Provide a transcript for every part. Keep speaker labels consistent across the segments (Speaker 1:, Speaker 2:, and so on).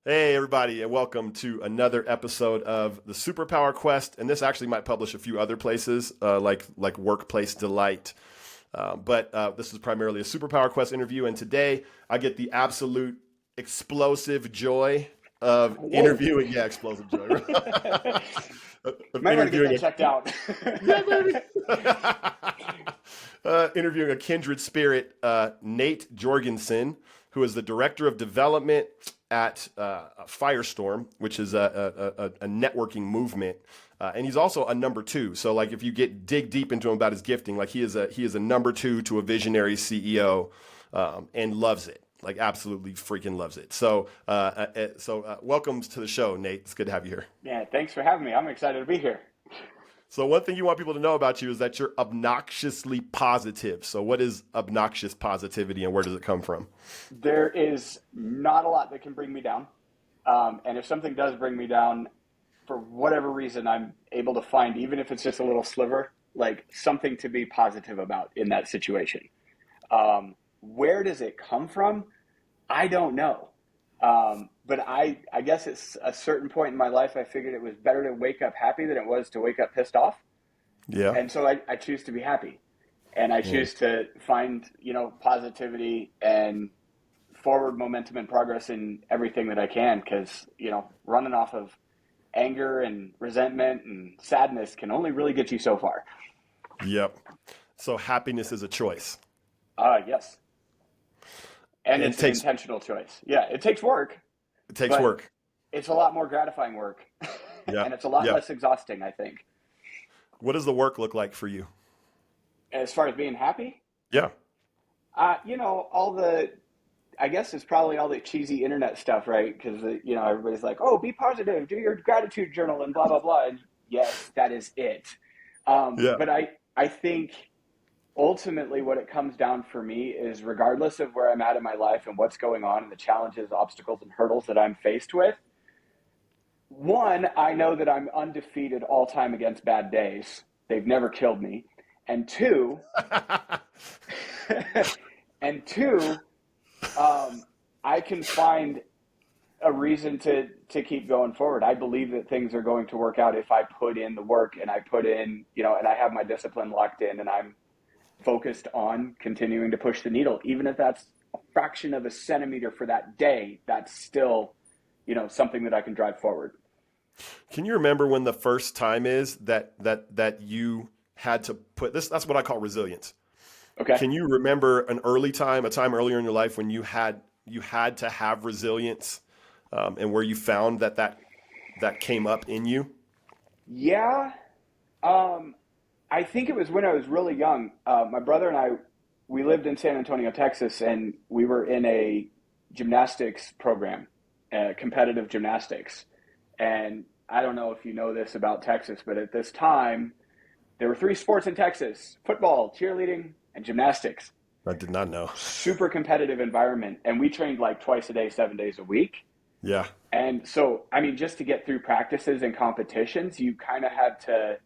Speaker 1: Hey, everybody, and welcome to another episode of the Superpower Quest. And this actually might publish a few other places, like Workplace Delight. But this is primarily a Superpower Quest interview. And today I get the absolute explosive joy of
Speaker 2: Whoa.
Speaker 1: interviewing. Yeah, explosive joy. Of
Speaker 2: Might want to get
Speaker 1: interviewing
Speaker 2: that checked out.
Speaker 1: yeah, baby. Interviewing a kindred spirit, Nate Jorgensen, who is the director of development at Firestorm, which is a networking movement, and he's also a number two. So, like, if you dig deep into him about his gifting, like he is a number two to a visionary CEO, and loves it, like absolutely freaking loves it. So, welcome to the show, Nate. It's good to have you here.
Speaker 2: Yeah, thanks for having me. I'm excited to be here.
Speaker 1: So one thing you want people to know about you is that you're obnoxiously positive. So what is obnoxious positivity and where does it come from?
Speaker 2: There is not a lot that can bring me down. And if something does bring me down, for whatever reason, I'm able to find, even if it's just a little sliver, like something to be positive about in that situation. Where does it come from? I don't know. But I guess it's a certain point in my life, I figured it was better to wake up happy than it was to wake up pissed off.
Speaker 1: Yeah.
Speaker 2: And so I choose to be happy, and I choose to find, positivity and forward momentum and progress in everything that I can. Cause running off of anger and resentment and sadness can only really get you so far.
Speaker 1: Yep. So happiness is a choice.
Speaker 2: Yes. And
Speaker 1: It
Speaker 2: it's an
Speaker 1: takes
Speaker 2: intentional choice. Yeah. It takes work.
Speaker 1: it takes
Speaker 2: But
Speaker 1: work.
Speaker 2: it's a lot more gratifying work.
Speaker 1: Yeah.
Speaker 2: And it's a lot
Speaker 1: Yeah.
Speaker 2: less exhausting, I think.
Speaker 1: What does the work look like for you?
Speaker 2: As far as being happy,
Speaker 1: Yeah.
Speaker 2: I guess it's probably all the cheesy internet stuff, right? Because, everybody's like, oh, be positive, do your gratitude journal and blah, blah, blah. And yes, that is it.
Speaker 1: Yeah.
Speaker 2: But I think ultimately what it comes down for me is, regardless of where I'm at in my life and what's going on and the challenges, obstacles, and hurdles that I'm faced with, one, I know that I'm undefeated all time against bad days. They've never killed me. And two, and two, I can find a reason to keep going forward. I believe that things are going to work out if I put in the work and I put in, and I have my discipline locked in and I'm focused on continuing to push the needle. Even if that's a fraction of a centimeter for that day, that's still, something that I can drive forward.
Speaker 1: Can you remember when the first time is that you had to put this? That's what I call resilience.
Speaker 2: Okay.
Speaker 1: Can you remember a time earlier in your life when you had to have resilience, and where you found that came up in you?
Speaker 2: Yeah. I think it was when I was really young. My brother and I, we lived in San Antonio, Texas, and we were in a gymnastics program, competitive gymnastics. And I don't know if you know this about Texas, but at this time, there were three sports in Texas: football, cheerleading, and gymnastics.
Speaker 1: I did not know.
Speaker 2: Super competitive environment. And we trained like twice a day, 7 days a week.
Speaker 1: Yeah.
Speaker 2: And so, just to get through practices and competitions, you kind of had to,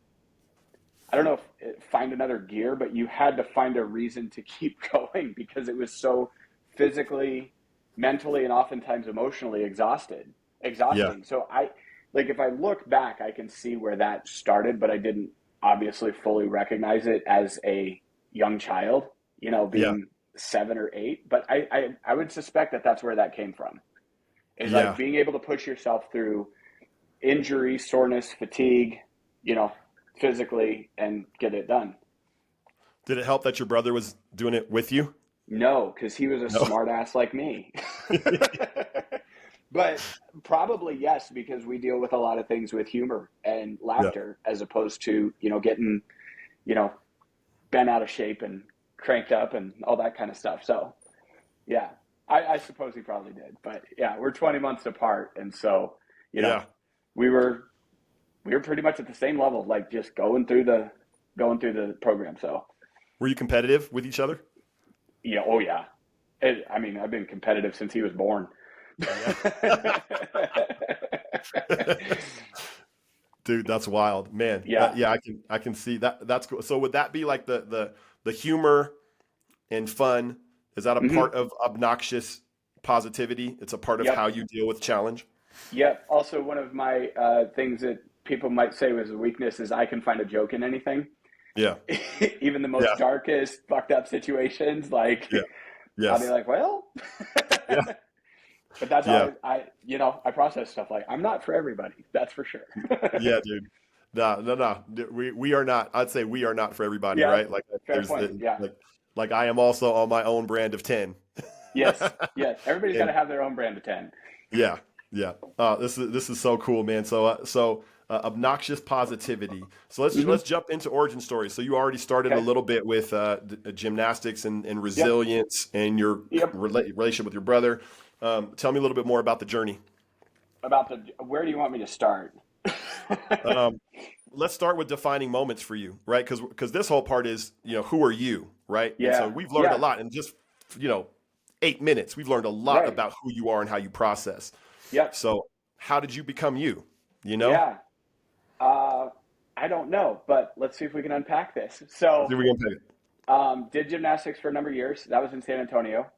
Speaker 2: I don't know if find another gear, but you had to find a reason to keep going because it was so physically, mentally, and oftentimes emotionally exhausting.
Speaker 1: Yeah.
Speaker 2: So if I look back, I can see where that started, but I didn't obviously fully recognize it as a young child,
Speaker 1: Yeah.
Speaker 2: being 7 or 8. But I would suspect that that's where that came from. Is
Speaker 1: Yeah.
Speaker 2: like being able to push yourself through injury, soreness, fatigue, physically, and get it done.
Speaker 1: Did it help that your brother was doing it with you?
Speaker 2: No, because he was a
Speaker 1: No.
Speaker 2: smart ass like me. But probably yes, because we deal with a lot of things with humor and
Speaker 1: Yeah.
Speaker 2: laughter as opposed to, getting, bent out of shape and cranked up and all that kind of stuff. So, yeah, I suppose he probably did. But yeah, we're 20 months apart. And so,
Speaker 1: Yeah.
Speaker 2: we were pretty much at the same level, like just going through the program. So,
Speaker 1: Were you competitive with each other?
Speaker 2: yeah, oh yeah. I've been competitive since he was born.
Speaker 1: Yeah. Dude, that's wild, man.
Speaker 2: Yeah.
Speaker 1: Yeah, I can see that. That's cool. So would that be like the humor and fun? Is that a
Speaker 2: hmm
Speaker 1: part of obnoxious positivity. It's a part of
Speaker 2: Yep.
Speaker 1: how you deal with challenge.
Speaker 2: Yep. Also, one of my things that people might say was a weakness is I can find a joke in anything.
Speaker 1: Yeah.
Speaker 2: Even the most
Speaker 1: Yeah.
Speaker 2: darkest, fucked up situations, like
Speaker 1: Yeah.
Speaker 2: I'll be
Speaker 1: Yes.
Speaker 2: like, well,
Speaker 1: Yeah.
Speaker 2: but that's
Speaker 1: Yeah.
Speaker 2: how I process stuff. Like, I'm not for everybody, that's for sure.
Speaker 1: Yeah, dude. No, no, no. We are not. I'd say we are not for everybody,
Speaker 2: Yeah,
Speaker 1: right? Like
Speaker 2: fair
Speaker 1: there's
Speaker 2: point. Yeah.
Speaker 1: like I am also on my own brand of 10.
Speaker 2: Yes. Yes. Everybody's got
Speaker 1: And
Speaker 2: to have their own brand of 10.
Speaker 1: yeah, yeah. This is so cool, man. Obnoxious positivity. So let's jump into origin stories. So you already started a
Speaker 2: Okay.
Speaker 1: little bit with gymnastics and
Speaker 2: Yep.
Speaker 1: resilience and your
Speaker 2: Yep.
Speaker 1: relationship with your brother. Tell me a little bit more about the journey.
Speaker 2: Where do you want me to start?
Speaker 1: Um, let's start with defining moments for you, right? Because this whole part is, who are you, right? And so
Speaker 2: Yeah.
Speaker 1: we've learned a
Speaker 2: Yeah.
Speaker 1: lot in just, you know, 8 minutes. We've learned a lot
Speaker 2: Right.
Speaker 1: about who you are and how you process.
Speaker 2: Yep.
Speaker 1: So how did you become you? You know?
Speaker 2: Yeah. Uh, I don't know, but let's see if we can unpack this. So,
Speaker 1: See if we can pick it.
Speaker 2: did gymnastics for a number of years. That was in San Antonio.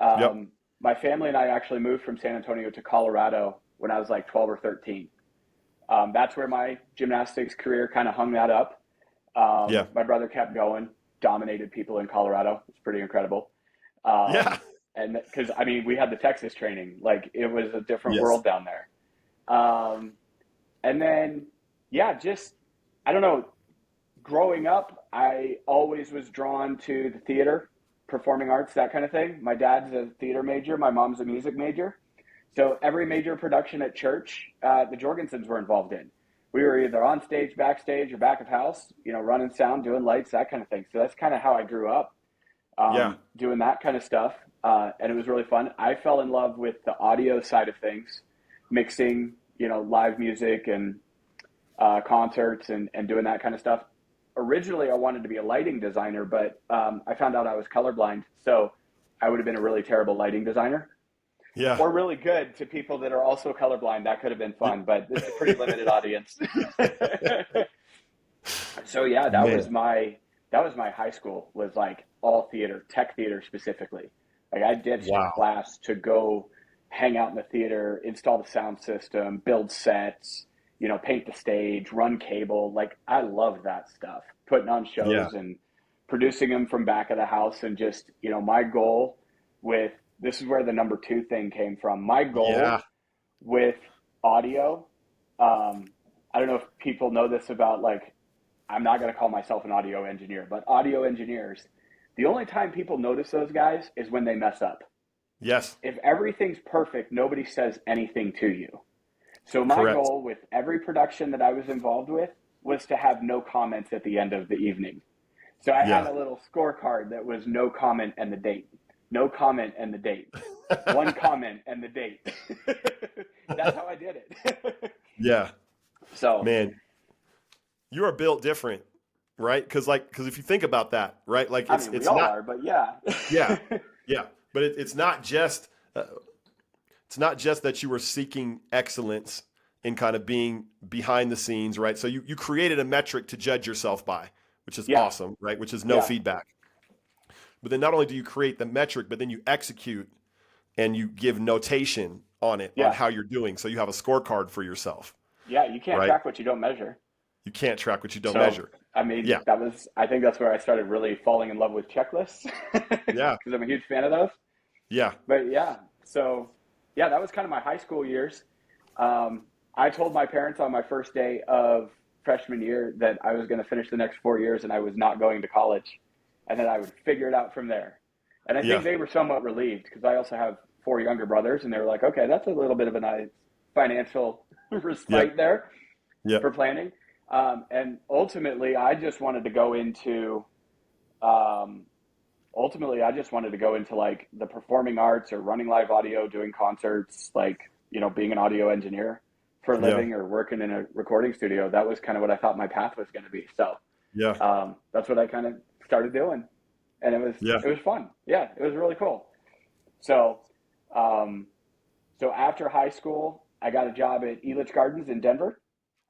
Speaker 1: Yep.
Speaker 2: My family and I actually moved from San Antonio to Colorado when I was like 12 or 13. That's where my gymnastics career kind of hung that up.
Speaker 1: Yeah.
Speaker 2: My brother kept going, dominated people in Colorado. It's pretty incredible. Um,
Speaker 1: Yeah.
Speaker 2: and because, I mean, we had the Texas training, like it was a different
Speaker 1: Yes.
Speaker 2: world down there. Um, and then, yeah, just, I don't know, growing up, I always was drawn to the theater, performing arts, that kind of thing. My dad's a theater major, my mom's a music major. So every major production at church, the Jorgensens were involved in. We were either on stage, backstage, or back of house, running sound, doing lights, that kind of thing. So that's kind of how I grew up,
Speaker 1: Yeah.
Speaker 2: doing that kind of stuff. And it was really fun. I fell in love with the audio side of things, mixing, live music and concerts and doing that kind of stuff. Originally, I wanted to be a lighting designer, but I found out I was colorblind. So I would have been a really terrible lighting designer.
Speaker 1: Yeah.
Speaker 2: Or really good to people that are also colorblind. That could have been fun, but it's a pretty limited audience. So yeah,
Speaker 1: Man.
Speaker 2: that was my high school, was like all theater, tech theater specifically. Like I ditched
Speaker 1: Wow.
Speaker 2: class to go hang out in the theater, install the sound system, build sets, paint the stage, run cable. Like I loved that stuff. Putting on
Speaker 1: Yeah.
Speaker 2: shows and producing them from back of the house, and just, my goal with this is where the number two thing came from. My
Speaker 1: Yeah.
Speaker 2: goal with audio, I don't know if people know this about, like, I'm not going to call myself an audio engineer, but audio engineers, the only time people notice those guys is when they mess up.
Speaker 1: Yes.
Speaker 2: If everything's perfect, nobody says anything to you. So my
Speaker 1: Correct.
Speaker 2: goal with every production that I was involved with was to have no comments at the end of the evening. So I had
Speaker 1: Yeah.
Speaker 2: a little scorecard that was no comment and the date. No comment and the date. One comment and the date. That's how I did it.
Speaker 1: Yeah.
Speaker 2: So,
Speaker 1: Man, you are built different, right? Because if you think about that, right? Like
Speaker 2: I
Speaker 1: it's
Speaker 2: mean, we
Speaker 1: it's
Speaker 2: all
Speaker 1: not.
Speaker 2: are, but yeah.
Speaker 1: Yeah. Yeah. But it's not just that you were seeking excellence in kind of being behind the scenes, right? So you created a metric to judge yourself by, which is
Speaker 2: Yeah.
Speaker 1: awesome, right? Which is no
Speaker 2: Yeah.
Speaker 1: feedback. But then not only do you create the metric, but then you execute and you give notation on it, on
Speaker 2: Yeah.
Speaker 1: how you're doing. So you have a scorecard for yourself,
Speaker 2: Yeah. You can't
Speaker 1: right?
Speaker 2: track what you don't measure.
Speaker 1: You can't track what you don't
Speaker 2: So,
Speaker 1: measure.
Speaker 2: I mean,
Speaker 1: Yeah.
Speaker 2: I think that's where I started really falling in love with checklists
Speaker 1: Yeah.
Speaker 2: because I'm a huge fan of those.
Speaker 1: Yeah.
Speaker 2: But yeah, so yeah, that was kind of my high school years. I told my parents on my first day of freshman year that I was going to finish the next 4 years and I was not going to college, and that I would figure it out from there. And I think
Speaker 1: Yeah.
Speaker 2: they were somewhat relieved because I also have four younger brothers, and they were like, okay, that's a little bit of a nice financial
Speaker 1: Yep.
Speaker 2: respite there for
Speaker 1: Yep.
Speaker 2: planning. And um, ultimately, I just wanted to go into like the performing arts or running live audio, doing concerts, like, being an audio engineer for a
Speaker 1: Yeah.
Speaker 2: living or working in a recording studio. That was kind of what I thought my path was going to be. So,
Speaker 1: Yeah.
Speaker 2: that's what I kind of started doing. And
Speaker 1: Yeah.
Speaker 2: it was fun. Yeah, it was really cool. So, um, so after high school, I got a job at Elitch Gardens in Denver.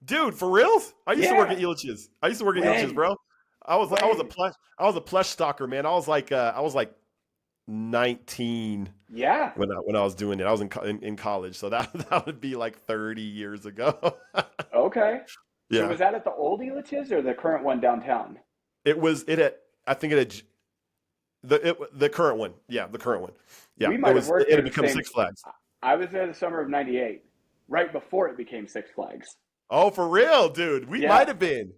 Speaker 1: Dude, for reals? I used to work at
Speaker 2: Yeah.
Speaker 1: Elitch's. I used to work at Elitch's,
Speaker 2: When?
Speaker 1: bro. I was a
Speaker 2: When?
Speaker 1: plush stalker, man. I was like 19
Speaker 2: Yeah.
Speaker 1: when I was doing it. I was in college, so that would be like 30 years ago.
Speaker 2: Okay. So
Speaker 1: Yeah,
Speaker 2: was that at the old Elitch's or the current one downtown?
Speaker 1: it was it had I think it had the current one. Yeah, the current one. Yeah,
Speaker 2: We might have worked
Speaker 1: it
Speaker 2: there
Speaker 1: had
Speaker 2: the
Speaker 1: become
Speaker 2: same.
Speaker 1: Six Flags.
Speaker 2: I was there the summer of '98, right before it became Six Flags.
Speaker 1: Oh, for real, dude. We might
Speaker 2: Yeah,
Speaker 1: have been.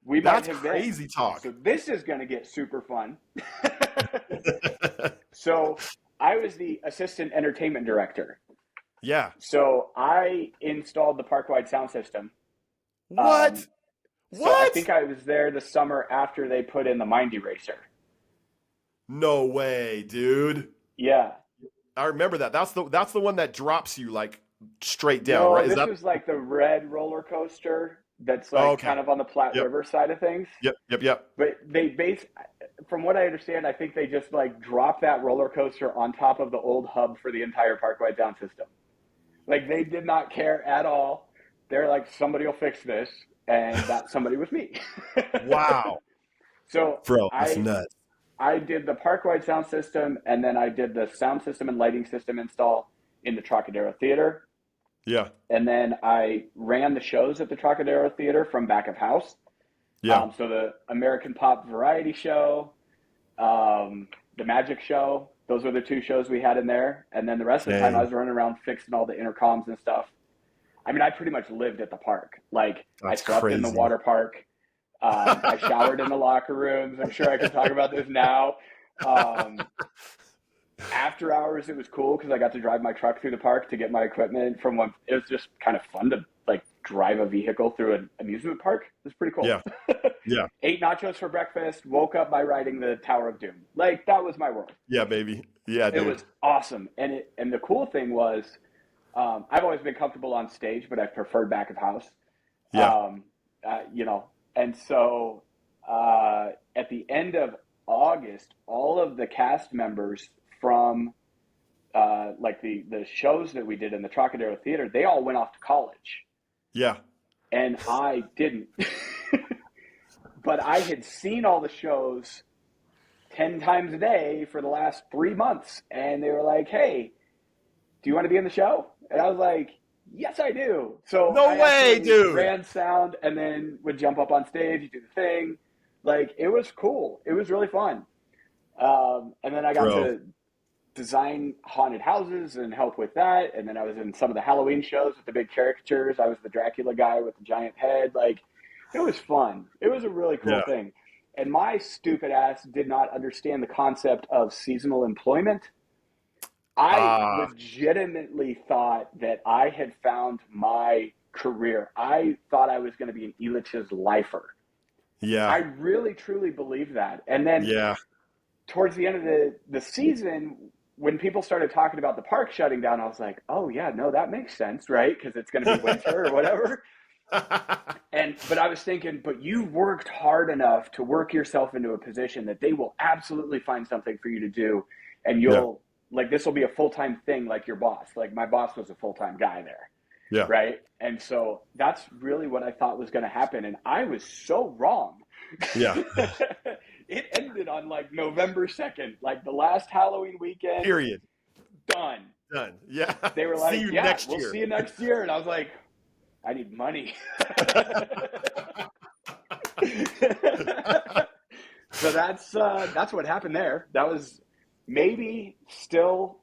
Speaker 2: we might
Speaker 1: That's
Speaker 2: have been.
Speaker 1: crazy talk.
Speaker 2: So this is going to get super fun. So I was the assistant entertainment director.
Speaker 1: Yeah.
Speaker 2: So I installed the park-wide sound system.
Speaker 1: What?
Speaker 2: So I
Speaker 1: What?
Speaker 2: think I was there the summer after they put in the Mind Eraser.
Speaker 1: No way, dude.
Speaker 2: Yeah.
Speaker 1: I remember that. That's the one that drops you like straight down,
Speaker 2: No,
Speaker 1: right? Is
Speaker 2: this
Speaker 1: that?
Speaker 2: was like the red roller coaster that's
Speaker 1: Oh,
Speaker 2: like
Speaker 1: okay.
Speaker 2: kind of on the Platte
Speaker 1: Yep.
Speaker 2: River side of things.
Speaker 1: Yep.
Speaker 2: But from what I understand, I think they just like dropped that roller coaster on top of the old hub for the entire park-wide sound system. Like they did not care at all. They're like, somebody will fix this, and that somebody was me.
Speaker 1: Wow.
Speaker 2: So
Speaker 1: Bro, that's nuts.
Speaker 2: I did the park-wide sound system, and then I did the sound system and lighting system install in the Trocadero Theater.
Speaker 1: Yeah.
Speaker 2: And then I ran the shows at the Trocadero Theater from back of house.
Speaker 1: Yeah.
Speaker 2: So the American Pop Variety Show, the Magic Show, those were the two shows we had in there. And then the rest of the time I
Speaker 1: Dang.
Speaker 2: was running around fixing all the intercoms and stuff. I mean, I pretty much lived at the park. Like I
Speaker 1: That's
Speaker 2: slept in the
Speaker 1: crazy.
Speaker 2: water park. I showered in the locker rooms. I'm sure I can talk about this now. Um, After hours, it was cool because I got to drive my truck through the park to get my equipment from one. It was just kind of fun to like drive a vehicle through an amusement park. It was pretty cool.
Speaker 1: Yeah. Yeah.
Speaker 2: Ate nachos for breakfast. Woke up by riding the Tower of Doom. Like that was my world.
Speaker 1: Yeah, baby. Yeah,
Speaker 2: It
Speaker 1: dude.
Speaker 2: was awesome. And the cool thing was, I've always been comfortable on stage, but I preferred back of house.
Speaker 1: Yeah.
Speaker 2: You know, and so at the end of August, all of the cast members from like the shows that we did in the Trocadero Theater, they all went off to college,
Speaker 1: Yeah.
Speaker 2: and I didn't. But I had seen all the shows 10 times a day for the last 3 months, and they were like, "Hey, do you want to be in the show?" And I was like, "Yes, I do." So
Speaker 1: No
Speaker 2: I
Speaker 1: way,
Speaker 2: actually
Speaker 1: dude.
Speaker 2: ran sound and then would jump up on stage, do the thing. Like it was cool. It was really fun. And then I got
Speaker 1: Bro.
Speaker 2: to design haunted houses and help with that. And then I was in some of the Halloween shows with the big caricatures. I was the Dracula guy with the giant head. Like it was fun. It was a really cool
Speaker 1: Yeah.
Speaker 2: thing. And my stupid ass did not understand the concept of seasonal employment. I legitimately thought that I had found my career. I thought I was going to be an Elitch's lifer.
Speaker 1: Yeah.
Speaker 2: I really, truly believed that. And then
Speaker 1: Yeah.
Speaker 2: towards the end of the season, when people started talking about the park shutting down, I was like, oh, yeah, no, that makes sense, right? Because it's going to be winter or whatever. But I was thinking, but you've worked hard enough to work yourself into a position that they will absolutely find something for you to do. And you'll, like, this will be a full-time thing like your boss. Like, my boss was a full-time guy there.
Speaker 1: Yeah.
Speaker 2: Right. And so that's really what I thought was going to happen. And I was so wrong.
Speaker 1: Yeah.
Speaker 2: It ended on like November 2nd, like the last Halloween weekend.
Speaker 1: Period.
Speaker 2: Done.
Speaker 1: Yeah.
Speaker 2: They were like,
Speaker 1: see you
Speaker 2: yeah,
Speaker 1: next
Speaker 2: we'll
Speaker 1: year.
Speaker 2: see you next year. And I was like, I need money. So that's what happened there. That was maybe still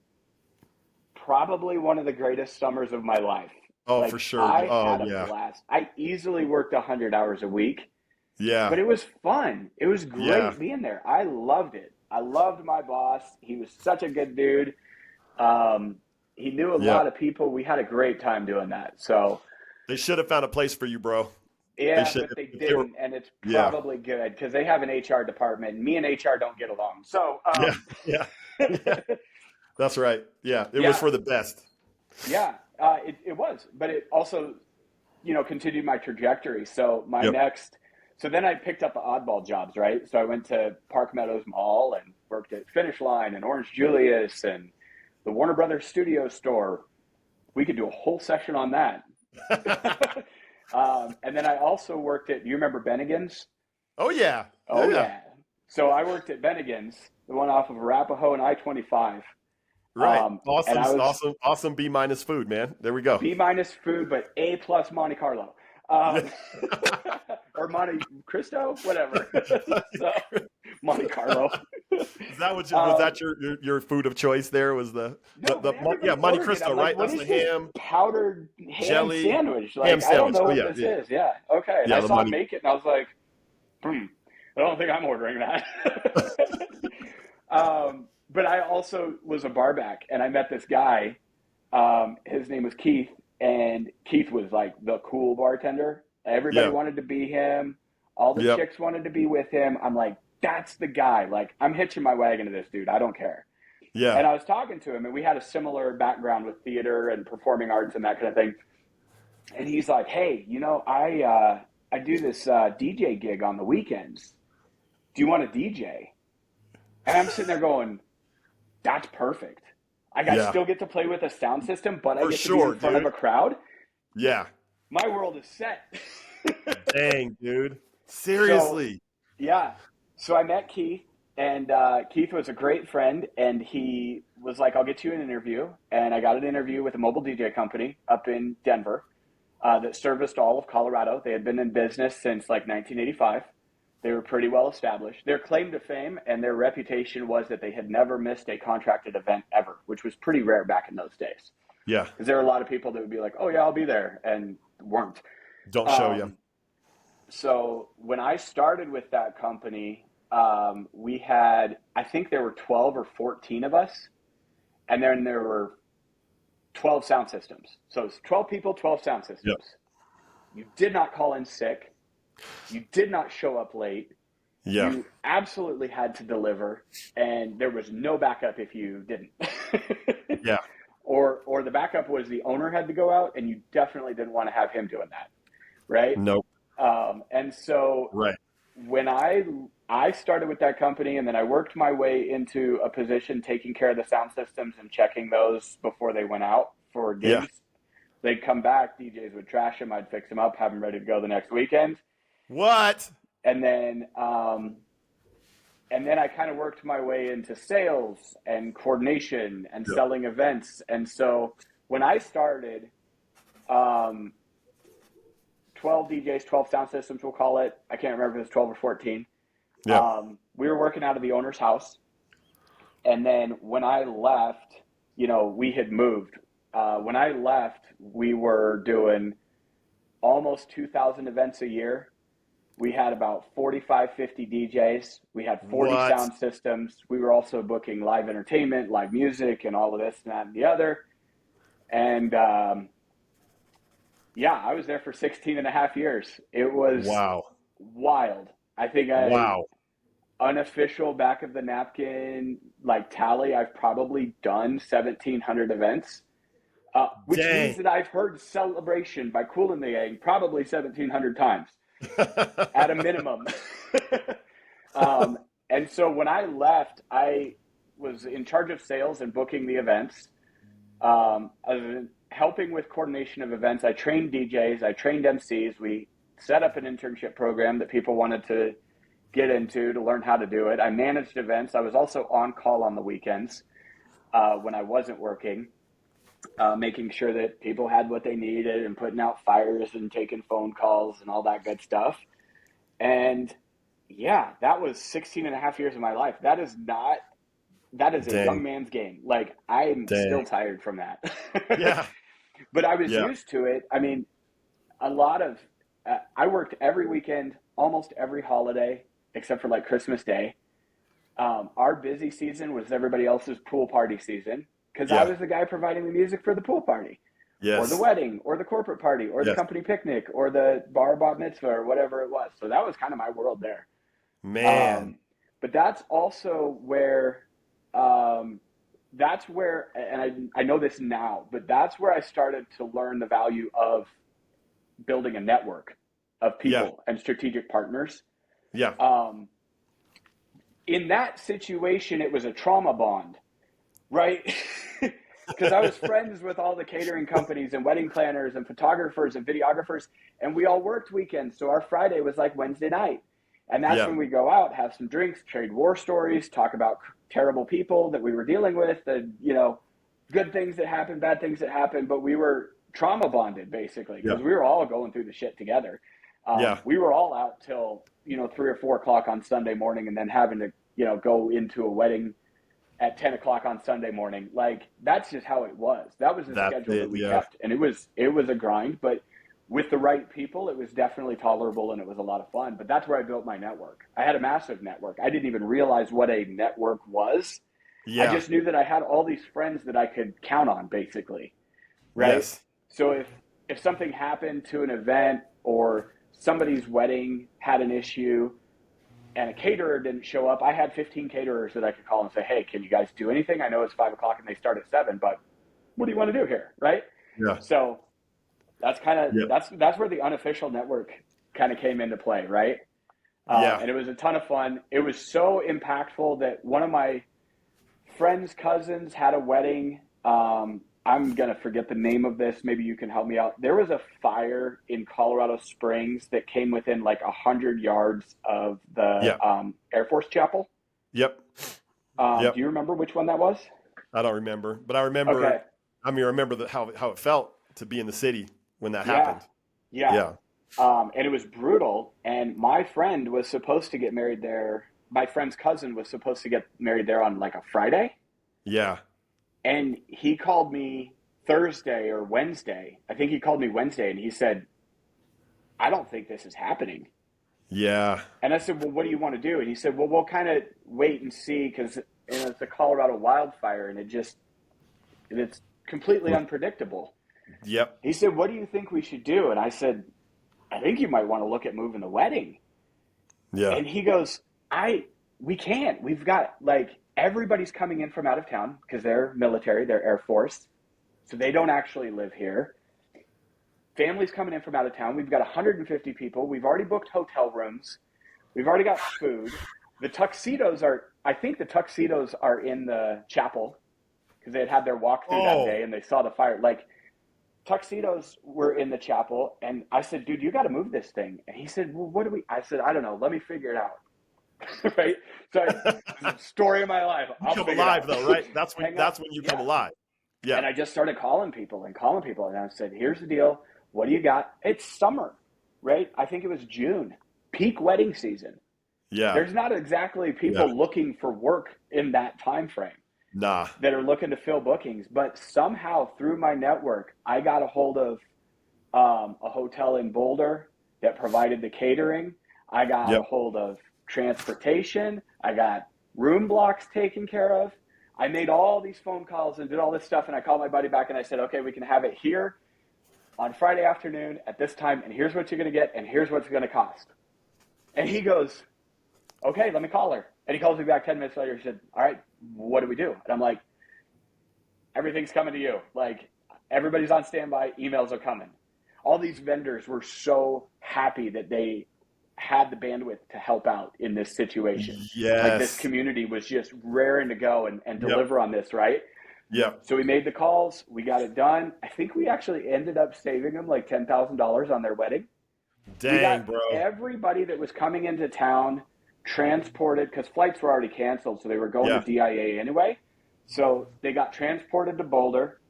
Speaker 2: probably one of the greatest summers of my life.
Speaker 1: Oh,
Speaker 2: like,
Speaker 1: for sure.
Speaker 2: I
Speaker 1: Oh,
Speaker 2: had a
Speaker 1: yeah.
Speaker 2: blast. I easily worked 100 hours a week,
Speaker 1: Yeah.
Speaker 2: but it was fun. It was great
Speaker 1: Yeah.
Speaker 2: being there. I loved it. I loved my boss. He was such a good dude. He knew a lot of people. We had a great time doing that. So
Speaker 1: They should have found a place for you, bro.
Speaker 2: yeah,
Speaker 1: should-
Speaker 2: but they
Speaker 1: if they were-
Speaker 2: didn't, and it's
Speaker 1: Yeah.
Speaker 2: probably good because they have an HR department. Me and HR don't get along. So
Speaker 1: Yeah. That's right. Yeah. It
Speaker 2: Yeah.
Speaker 1: was for the best.
Speaker 2: yeah, it was, but it also, continued my trajectory. So my
Speaker 1: Yep.
Speaker 2: so then I picked up the oddball jobs, right? So I went to Park Meadows Mall and worked at Finish Line and Orange Julius and the Warner Brothers Studio Store. We could do a whole session on that. And then I also worked at, do you remember Bennigan's?
Speaker 1: Oh, yeah.
Speaker 2: Oh,
Speaker 1: Yeah.
Speaker 2: yeah. So I worked at Bennigan's, the one off of Arapahoe and I-25.
Speaker 1: Right.
Speaker 2: And
Speaker 1: Awesome,
Speaker 2: I was
Speaker 1: awesome, awesome B minus food, man. There we go.
Speaker 2: B minus food, but A plus Monte Carlo.
Speaker 1: Yeah.
Speaker 2: Um, or Monte Cristo, whatever. So, Monte Carlo.
Speaker 1: Is that what was
Speaker 2: Um,
Speaker 1: that your food of choice there was
Speaker 2: no, but
Speaker 1: yeah,
Speaker 2: everybody
Speaker 1: Monte
Speaker 2: ordered it.
Speaker 1: Cristo,
Speaker 2: I'm like,
Speaker 1: right?
Speaker 2: what
Speaker 1: That's
Speaker 2: is
Speaker 1: the
Speaker 2: this
Speaker 1: ham,
Speaker 2: powdered ham
Speaker 1: jelly,
Speaker 2: sandwich?
Speaker 1: ham
Speaker 2: Like, I don't
Speaker 1: sandwich.
Speaker 2: know
Speaker 1: Oh
Speaker 2: what
Speaker 1: yeah,
Speaker 2: this
Speaker 1: yeah.
Speaker 2: is. Yeah. Okay. And
Speaker 1: Yeah,
Speaker 2: I
Speaker 1: the
Speaker 2: saw him
Speaker 1: money.
Speaker 2: make it and I was like, I don't think I'm ordering that. But I also was a barback and I met this guy. His name was Keith, and Keith was like the cool bartender. Everybody
Speaker 1: Yeah.
Speaker 2: wanted to be him. All the
Speaker 1: Yep.
Speaker 2: chicks wanted to be with him. I'm like, that's the guy. Like, I'm hitching my wagon to this dude. I don't care.
Speaker 1: Yeah.
Speaker 2: And I was talking to him, and we had a similar background with theater and performing arts and that kind of thing. And he's like, hey, I do this DJ gig on the weekends. Do you want to DJ? And I'm sitting there going, that's perfect. Like, I
Speaker 1: Yeah.
Speaker 2: still get to play with a sound system, but I
Speaker 1: For
Speaker 2: get to be in
Speaker 1: sure,
Speaker 2: front of
Speaker 1: dude.
Speaker 2: a crowd.
Speaker 1: Yeah.
Speaker 2: My world is set.
Speaker 1: Dang, dude.
Speaker 2: So,
Speaker 1: Seriously.
Speaker 2: yeah. So I met Keith, and Keith was a great friend, and he was like, I'll get you an interview. And I got an interview with a mobile DJ company up in Denver that serviced all of Colorado. They had been in business since like 1985. They were pretty well established. Their claim to fame and their reputation was that they had never missed a contracted event ever, which was pretty rare back in those days.
Speaker 1: Yeah.
Speaker 2: Because there were a lot of people that would be like, oh, yeah, I'll be there, and weren't.
Speaker 1: Don't show you.
Speaker 2: Um, so when I started with that company, we had, I think there were 12 or 14 of us, and then there were 12 sound systems. So it's 12 people, 12 sound systems.
Speaker 1: Yep.
Speaker 2: You did not call in sick. You did not show up late.
Speaker 1: Yeah.
Speaker 2: You absolutely had to deliver, and there was no backup if you didn't.
Speaker 1: Yeah.
Speaker 2: Or the backup was the owner had to go out, and you definitely didn't want to have him doing that, right?
Speaker 1: Nope.
Speaker 2: And so
Speaker 1: Right.
Speaker 2: when I started with that company, and then I worked my way into a position taking care of the sound systems and checking those before they went out for gigs.
Speaker 1: Yeah.
Speaker 2: They'd come back, DJs would trash them, I'd fix them up, have them ready to go the next weekend.
Speaker 1: What?
Speaker 2: And then I kind of worked my way into sales and coordination and
Speaker 1: Yep.
Speaker 2: selling events. And so when I started, 12 DJs, 12 sound systems, we'll call it. I can't remember if it was 12 or 14.
Speaker 1: Yeah.
Speaker 2: We were working out of the owner's house. And then when I left, we had moved. When I left, we were doing almost 2,000 events a year. We had about 45, 50 DJs. We had 40
Speaker 1: What?
Speaker 2: sound systems. We were also booking live entertainment, live music, and all of this and that and the other. And I was there for 16 and a half years. It was
Speaker 1: Wow.
Speaker 2: wild. I think
Speaker 1: Wow.
Speaker 2: unofficial back of the napkin, like tally, I've probably done 1,700 events. Which
Speaker 1: Dang.
Speaker 2: means that I've heard Celebration by Kool and the Gang probably 1,700 times at a minimum. And so when I left, I was in charge of sales and booking the events. I was helping with coordination of events. I trained DJs. I trained MCs. We set up an internship program that people wanted to get into to learn how to do it. I managed events. I was also on call on the weekends when I wasn't working. Making sure that people had what they needed and putting out fires and taking phone calls and all that good stuff. And that was 16 and a half years of my life. That is a
Speaker 1: Dang.
Speaker 2: young man's game. Like, I'm
Speaker 1: Dang.
Speaker 2: still tired from that.
Speaker 1: Yeah.
Speaker 2: But I was
Speaker 1: Yeah.
Speaker 2: used to it. I mean, I worked every weekend, almost every holiday, except for like Christmas Day. Our busy season was everybody else's pool party season. Because I was the guy providing the music for the pool party,
Speaker 1: Yes.
Speaker 2: or the wedding, or the corporate party, or the
Speaker 1: Yes.
Speaker 2: company picnic, or the bar bat mitzvah, or whatever it was. So that was kind of my world there.
Speaker 1: Man.
Speaker 2: But that's also where, and I know this now, but that's where I started to learn the value of building a network of people and strategic partners.
Speaker 1: Yeah.
Speaker 2: In that situation, it was a trauma bond. Right? Because I was friends with all the catering companies and wedding planners and photographers and videographers, and we all worked weekends. So our Friday was like Wednesday night. And that's
Speaker 1: Yeah.
Speaker 2: when we go out, have some drinks, trade war stories, talk about terrible people that we were dealing with, the, good things that happened, bad things that happened, but we were trauma bonded basically because
Speaker 1: Yeah.
Speaker 2: we were all going through the shit together.
Speaker 1: Yeah.
Speaker 2: We were all out till 3 or 4 o'clock on Sunday morning, and then having to go into a wedding at 10 o'clock on Sunday morning. Like, that's just how it was. That was the
Speaker 1: That's
Speaker 2: schedule
Speaker 1: it.
Speaker 2: that we
Speaker 1: Yeah.
Speaker 2: kept, and it was a grind, but with the right people, it was definitely tolerable and it was a lot of fun. But that's where I built my network. I had a massive network. I didn't even realize what a network was. I
Speaker 1: Yeah.
Speaker 2: just knew that I had all these friends that I could count on, basically, right?
Speaker 1: Yes.
Speaker 2: So if something happened to an event or somebody's wedding had an issue and a caterer didn't show up, I had 15 caterers that I could call and say, hey, can you guys do anything? I know it's 5 o'clock and they start at 7, but what do you want to do here, right?
Speaker 1: Yeah.
Speaker 2: So that's kind of
Speaker 1: Yeah.
Speaker 2: that's where the unofficial network kind of came into play, right?
Speaker 1: Yeah.
Speaker 2: And it was a ton of fun. It was so impactful that one of my friend's cousins had a wedding. I'm going to forget the name of this. Maybe you can help me out. There was a fire in Colorado Springs that came within like 100 yards of the Air Force Chapel.
Speaker 1: Yep.
Speaker 2: Do you remember which one that was?
Speaker 1: I don't remember, but I remember.
Speaker 2: Okay.
Speaker 1: I remember how it felt to be in the city when that happened.
Speaker 2: Yeah. And it was brutal. And my friend was supposed to get married there. My friend's cousin was supposed to get married there on like a Friday.
Speaker 1: Yeah.
Speaker 2: And he called me Thursday or Wednesday. I think he called me Wednesday, and he said, I don't think this is happening.
Speaker 1: Yeah.
Speaker 2: And I said, well, what do you want to do? And he said, well, we'll kind of wait and see because it's a Colorado wildfire, and it's completely unpredictable.
Speaker 1: Yep.
Speaker 2: He said, what do you think we should do? And I said, I think you might want to look at moving the wedding.
Speaker 1: Yeah.
Speaker 2: And he goes, we can't. We've got everybody's coming in from out of town because they're military, they're Air Force. So they don't actually live here. Families coming in from out of town. We've got 150 people. We've already booked hotel rooms. We've already got food. I think the tuxedos are in the chapel because they had their walkthrough that day and they saw the fire. Tuxedos were in the chapel. And I said, dude, you got to move this thing. And he said, well, I said, I don't know. Let me figure it out. Right? So story of my life.
Speaker 1: You come alive though, right? That's when you come alive. Yeah.
Speaker 2: And I just started calling people. And I said, here's the deal. What do you got? It's summer, right? I think it was June, peak wedding season.
Speaker 1: Yeah.
Speaker 2: There's not exactly people looking for work in that time frame.
Speaker 1: Nah.
Speaker 2: That are looking to fill bookings. But somehow through my network, I got a hold of a hotel in Boulder that provided the catering. I got a hold of transportation. I got room blocks taken care of. I made all these phone calls and did all this stuff, and I called my buddy back and I said, okay, we can have it here on Friday afternoon at this time, and here's what you're going to get, and here's what's going to cost. And he goes, okay, let me call her. And he calls me back 10 minutes later. He said, all right, what do we do? And I'm like, everything's coming to you. Everybody's on standby. Emails are coming. All these vendors were so happy that they had the bandwidth to help out in this situation.
Speaker 1: Yes.
Speaker 2: This community was just raring to go and deliver on this, right?
Speaker 1: Yeah.
Speaker 2: So we made the calls. We got it done. I think we actually ended up saving them $10,000 on their wedding.
Speaker 1: Dang, bro.
Speaker 2: Everybody that was coming into town transported, because flights were already canceled, so they were going to DIA anyway. So they got transported to Boulder.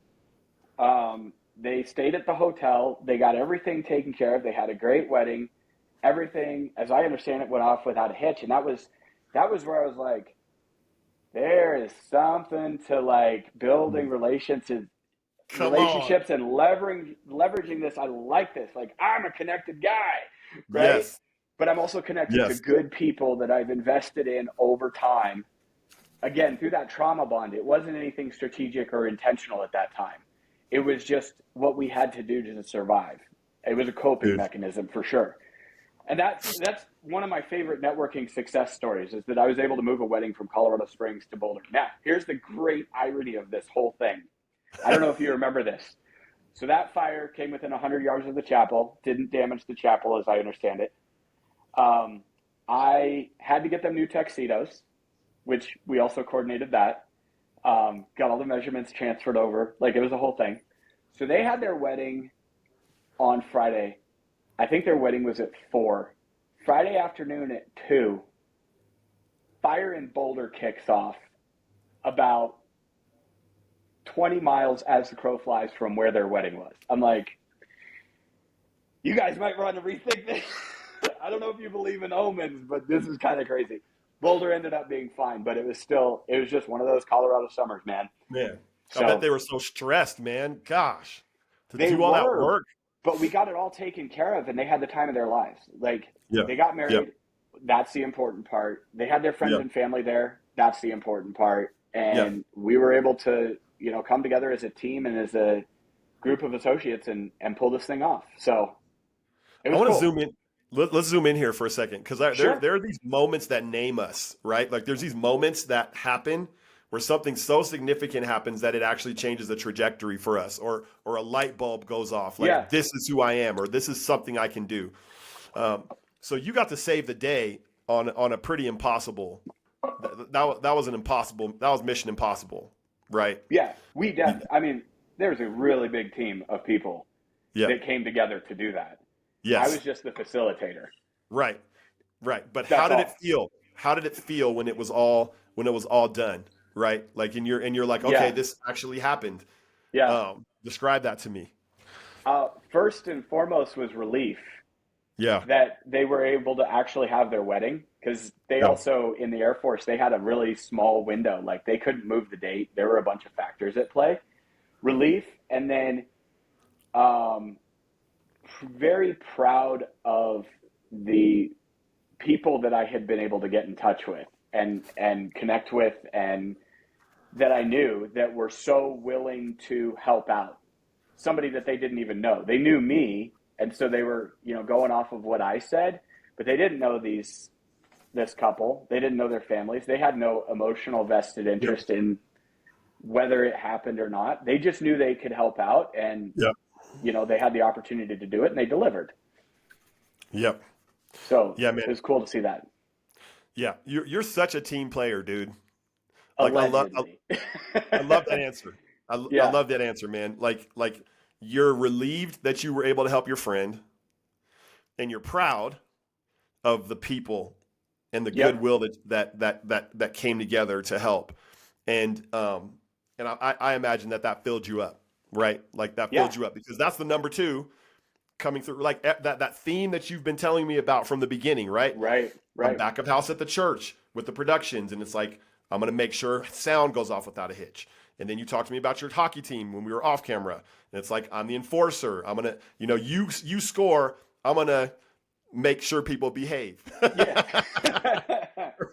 Speaker 2: They stayed at the hotel. They got everything taken care of. They had a great wedding. Everything, as I understand it, went off without a hitch. And that was where I was like, there is something to building relationships and leveraging this. I like this. I'm a connected guy, right?
Speaker 1: Yes.
Speaker 2: But I'm also connected to good people that I've invested in over time. Again, through that trauma bond, it wasn't anything strategic or intentional at that time. It was just what we had to do to survive. It was a coping mechanism for sure. And that's one of my favorite networking success stories, is that I was able to move a wedding from Colorado Springs to Boulder. Now, here's the great irony of this whole thing. I don't know if you remember this. So that fire came within 100 yards of the chapel, didn't damage the chapel as I understand it. I had to get them new tuxedos, which we also coordinated that. Got all the measurements transferred over. It was a whole thing. So they had their wedding on Friday. I think their wedding was at 4 Friday afternoon at 2, fire in Boulder kicks off about 20 miles as the crow flies from where their wedding was. I'm like, you guys might want to rethink this. I don't know if you believe in omens, but this is kind of crazy. Boulder ended up being fine, but it was just one of those Colorado summers, man.
Speaker 1: Man, I
Speaker 2: So
Speaker 1: bet they were so stressed, man. Gosh, to
Speaker 2: they
Speaker 1: do all that
Speaker 2: were,
Speaker 1: work.
Speaker 2: but we got it all taken care of, and they had the time of their lives. Like,
Speaker 1: Yeah.
Speaker 2: they got
Speaker 1: Yeah.
Speaker 2: married. That's the important part. They had their friends
Speaker 1: Yeah.
Speaker 2: and family there. That's the important part.
Speaker 1: Yeah.
Speaker 2: And we were able to, come together as a team and as a group of associates and pull this thing off. So it
Speaker 1: I
Speaker 2: was
Speaker 1: want to
Speaker 2: cool.
Speaker 1: zoom in. Let's zoom in here for a second, because
Speaker 2: Sure.
Speaker 1: there are these moments that name us, right? Like there's these moments that happen where something so significant happens that it actually changes the trajectory for us, or a light bulb goes off. Like,
Speaker 2: Yeah.
Speaker 1: this is who I am, or this is something I can do. So you got to save the day on a pretty impossible. That was an impossible. That was Mission Impossible, right?
Speaker 2: Yeah, I mean, there's a really big team of people
Speaker 1: Yeah.
Speaker 2: that came together to do that.
Speaker 1: Yes.
Speaker 2: I was just the facilitator.
Speaker 1: Right. But
Speaker 2: That's
Speaker 1: how did
Speaker 2: all.
Speaker 1: it feel? How did it feel when it was all done? Right? Like, and you're like, okay,
Speaker 2: Yeah.
Speaker 1: this actually happened.
Speaker 2: Yeah.
Speaker 1: Describe that to me.
Speaker 2: First and foremost was relief
Speaker 1: Yeah.
Speaker 2: that they were able to actually have their wedding, because they
Speaker 1: Yeah.
Speaker 2: also, in the Air Force, they had a really small window. Like, they couldn't move the date. There were a bunch of factors at play. Relief, and then very proud of the people that I had been able to get in touch with and connect with, and that I knew that were so willing to help out. Somebody that they didn't even know. They knew me, and so they were, going off of what I said, but they didn't know this couple. They didn't know their families. They had no emotional vested interest in whether it happened or not. They just knew they could help out, and
Speaker 1: Yeah.
Speaker 2: they had the opportunity to do it, and they delivered.
Speaker 1: Yep.
Speaker 2: So
Speaker 1: Yeah, man.
Speaker 2: it was cool to see that.
Speaker 1: Yeah. You're such a team player, dude.
Speaker 2: Allegedly.
Speaker 1: I love that answer. I
Speaker 2: Yeah.
Speaker 1: love that answer, man. Like you're relieved that you were able to help your friend, and you're proud of the people and the
Speaker 2: Yep.
Speaker 1: goodwill that came together to help. And I imagine that filled you up, right? Like that filled
Speaker 2: Yeah.
Speaker 1: you up, because that's the number two coming through, like that theme that you've been telling me about from the beginning, right?
Speaker 2: Right.
Speaker 1: I'm back of house at the church with the productions, and it's like, I'm going to make sure sound goes off without a hitch. And then you talked to me about your hockey team when we were off camera, and it's like, I'm the enforcer. I'm going to, you score. I'm going to make sure people behave.
Speaker 2: Yeah.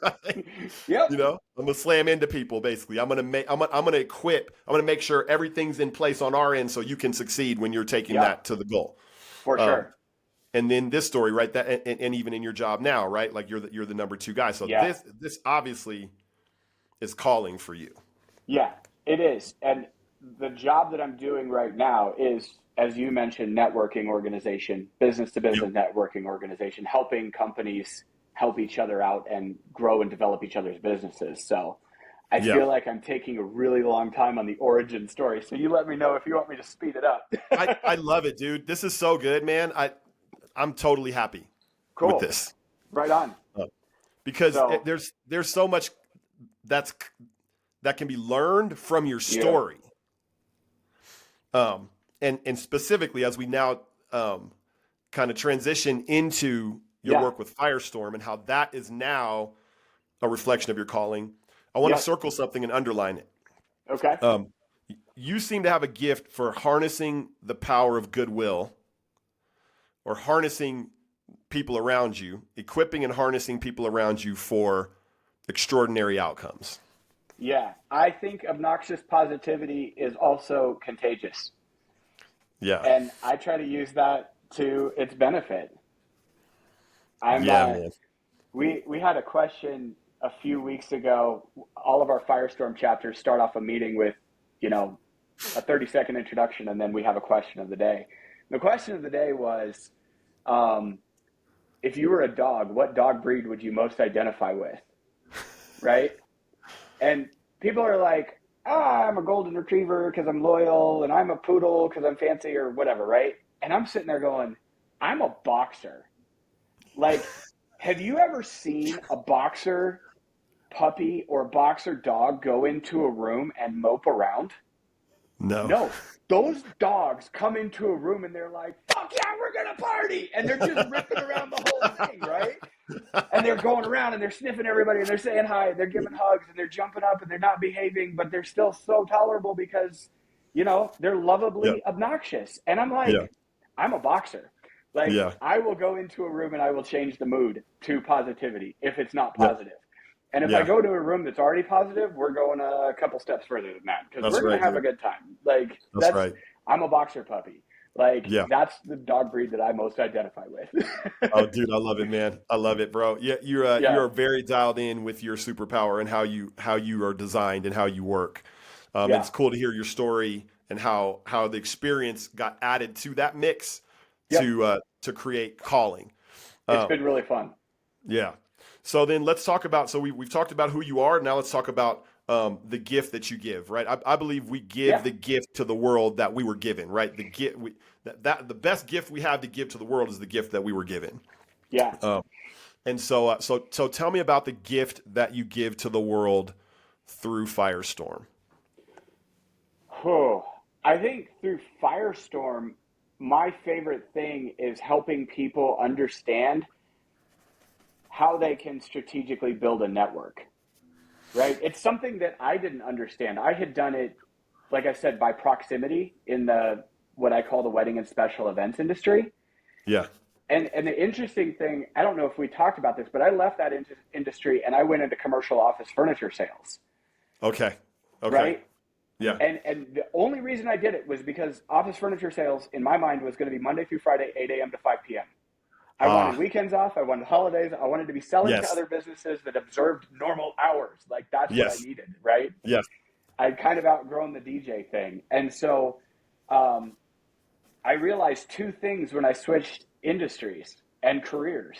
Speaker 1: Right?
Speaker 2: Yep.
Speaker 1: I'm going to slam into people. Basically, I'm going to equip. I'm going to make sure everything's in place on our end so you can succeed when you're taking that to the goal.
Speaker 2: For sure.
Speaker 1: And then this story, right? That and even in your job now, right? Like you're the number two guy. So this obviously is calling for you.
Speaker 2: Yeah, it is. And the job that I'm doing right now is, as you mentioned, networking organization, business to business networking organization, helping companies help each other out and grow and develop each other's businesses. So I feel like I'm taking a really long time on the origin story. So you let me know if you want me to speed it up.
Speaker 1: I love it, dude. This is so good, man. I'm totally happy with this.
Speaker 2: Right on.
Speaker 1: Because there's so much that can be learned from your story. And specifically as we now kind of transition into your work with Firestorm and how that is now a reflection of your calling, I want to circle something and underline it.
Speaker 2: Okay.
Speaker 1: You seem to have a gift for harnessing the power of goodwill, or harnessing people around you, equipping and harnessing people around you for extraordinary outcomes.
Speaker 2: Yeah, I think obnoxious positivity is also contagious.
Speaker 1: Yeah.
Speaker 2: And I try to use that to its benefit.
Speaker 1: Man.
Speaker 2: We had a question a few weeks ago. All of our Firestorm chapters start off a meeting with, a 30-second introduction, and then we have a question of the day. The question of the day was, if you were a dog, what dog breed would you most identify with? Right? And people are like, I'm a golden retriever because I'm loyal, and I'm a poodle because I'm fancy, or whatever, right? And I'm sitting there going, I'm a boxer. Like, Have you ever seen a boxer puppy or boxer dog go into a room and mope around?
Speaker 1: No.
Speaker 2: No. Those dogs come into a room and they're like, fuck yeah, we're going to party. And they're just ripping around the whole thing, right? And they're going around and they're sniffing everybody and they're saying hi and they're giving hugs and they're jumping up and they're not behaving, but they're still so tolerable because, they're
Speaker 1: Yeah.
Speaker 2: lovably obnoxious. And I'm
Speaker 1: Yeah.
Speaker 2: like, I'm a boxer. Like,
Speaker 1: Yeah.
Speaker 2: I will go into a room and I will change the mood to positivity if it's not
Speaker 1: Yeah.
Speaker 2: positive. And if I
Speaker 1: Yeah.
Speaker 2: go to a room that's already positive, we're going a couple steps further than that because
Speaker 1: That's
Speaker 2: we're going
Speaker 1: right,
Speaker 2: to have a
Speaker 1: dude.
Speaker 2: good time. Like,
Speaker 1: That's right.
Speaker 2: I'm a boxer puppy. Like,
Speaker 1: Yeah.
Speaker 2: that's the dog breed that I most identify with.
Speaker 1: Oh, dude, I love it, man. I love it, bro. Yeah,
Speaker 2: Yeah.
Speaker 1: you're very dialed in with your superpower and how you are designed and how you work. And
Speaker 2: Yeah.
Speaker 1: it's cool to hear your story and how the experience got added to that mix
Speaker 2: Yep.
Speaker 1: to create calling.
Speaker 2: It's been really fun.
Speaker 1: Yeah. So then let's talk about, so we've talked about who you are. Now let's talk about the gift that you give, right? I believe we give the gift to the world that we were given, right? The gift, the best gift we have to give to the world is the gift that we were given.
Speaker 2: Yeah.
Speaker 1: And so tell me about the gift that you give to the world through Firestorm.
Speaker 2: Oh, I think through Firestorm, my favorite thing is helping people understand how they can strategically build a network, right? It's something that I didn't understand. I had done it, like I said, by proximity in what I call the wedding and special events industry.
Speaker 1: Yeah.
Speaker 2: And the interesting thing, I don't know if we talked about this, but I left that industry and I went into commercial office furniture sales.
Speaker 1: Okay.
Speaker 2: Right?
Speaker 1: Yeah.
Speaker 2: And the only reason I did it was because office furniture sales, in my mind, was going to be Monday through Friday, 8 a.m. to 5 p.m. I wanted weekends off. I wanted holidays. I wanted to be selling to other businesses that observed normal hours. Like, that's what I needed, right?
Speaker 1: Yes.
Speaker 2: I'd kind of outgrown the DJ thing. And so I realized two things when I switched industries and careers.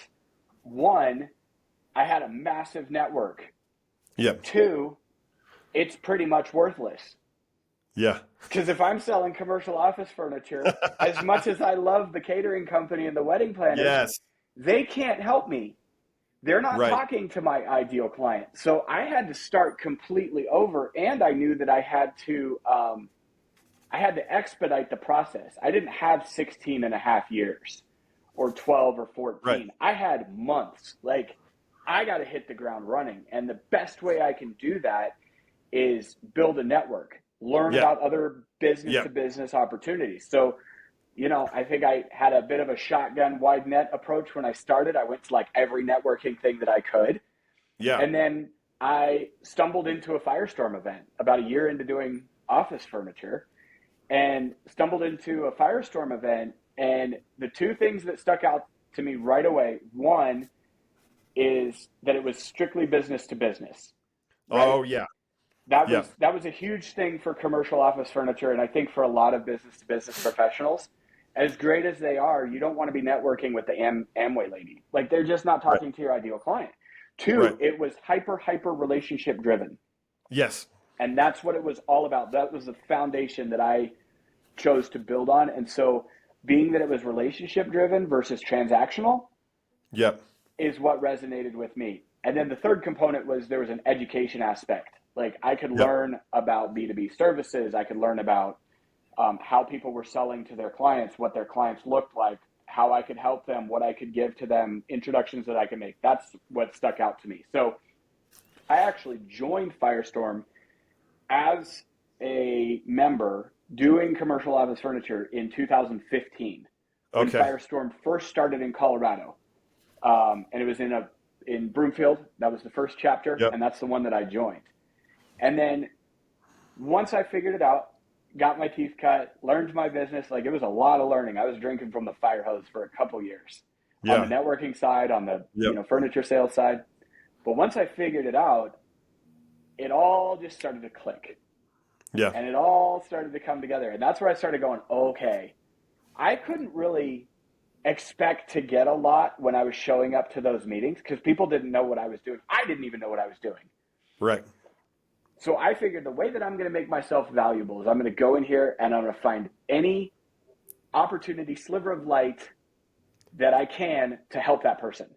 Speaker 2: One, I had a massive network.
Speaker 1: Yeah.
Speaker 2: Two, it's pretty much worthless.
Speaker 1: Yeah.
Speaker 2: Because if I'm selling commercial office furniture, as much as I love the catering company and the wedding planners, they can't help me. They're not talking to my ideal client. So I had to start completely over, and I knew that I had to expedite the process. I didn't have 16 and a half years or 12 or 14.
Speaker 1: Right.
Speaker 2: I had months. Like, I got to hit the ground running. And the best way I can do that is build a network, learn about other business-to-business opportunities. So, I think I had a bit of a shotgun wide net approach when I started. I went to like every networking thing that I could.
Speaker 1: Yeah.
Speaker 2: And then I stumbled into a Firestorm event about a year into doing office furniture and stumbled into a Firestorm event. And the two things that stuck out to me right away, one is that it was strictly business to business. Right?
Speaker 1: Oh, yeah.
Speaker 2: That was a huge thing for commercial office furniture, and I think for a lot of business-to-business professionals, as great as they are, you don't want to be networking with the Amway lady. Like, they're just not talking to your ideal client. Two, it was hyper relationship driven.
Speaker 1: Yes.
Speaker 2: And that's what it was all about. That was the foundation that I chose to build on. And so being that it was relationship driven versus transactional is what resonated with me. And then the third component was there was an education aspect. Like, I could learn about B2B services. I could learn about how people were selling to their clients, what their clients looked like, how I could help them, what I could give to them, introductions that I could make. That's what stuck out to me. So I actually joined Firestorm as a member doing commercial office furniture in 2015 when Firestorm first started in Colorado. And it was in Broomfield. That was the first chapter, and that's the one that I joined. And then once I figured it out, got my teeth cut, learned my business, like, it was a lot of learning. I was drinking from the fire hose for a couple years on the networking side, on the furniture sales side. But once I figured it out, it all just started to click.
Speaker 1: Yeah.
Speaker 2: And it all started to come together. And that's where I started going, okay, I couldn't really expect to get a lot when I was showing up to those meetings because people didn't know what I was doing. I didn't even know what I was doing.
Speaker 1: Right.
Speaker 2: So I figured the way that I'm going to make myself valuable is I'm going to go in here and I'm going to find any opportunity, sliver of light that I can to help that person.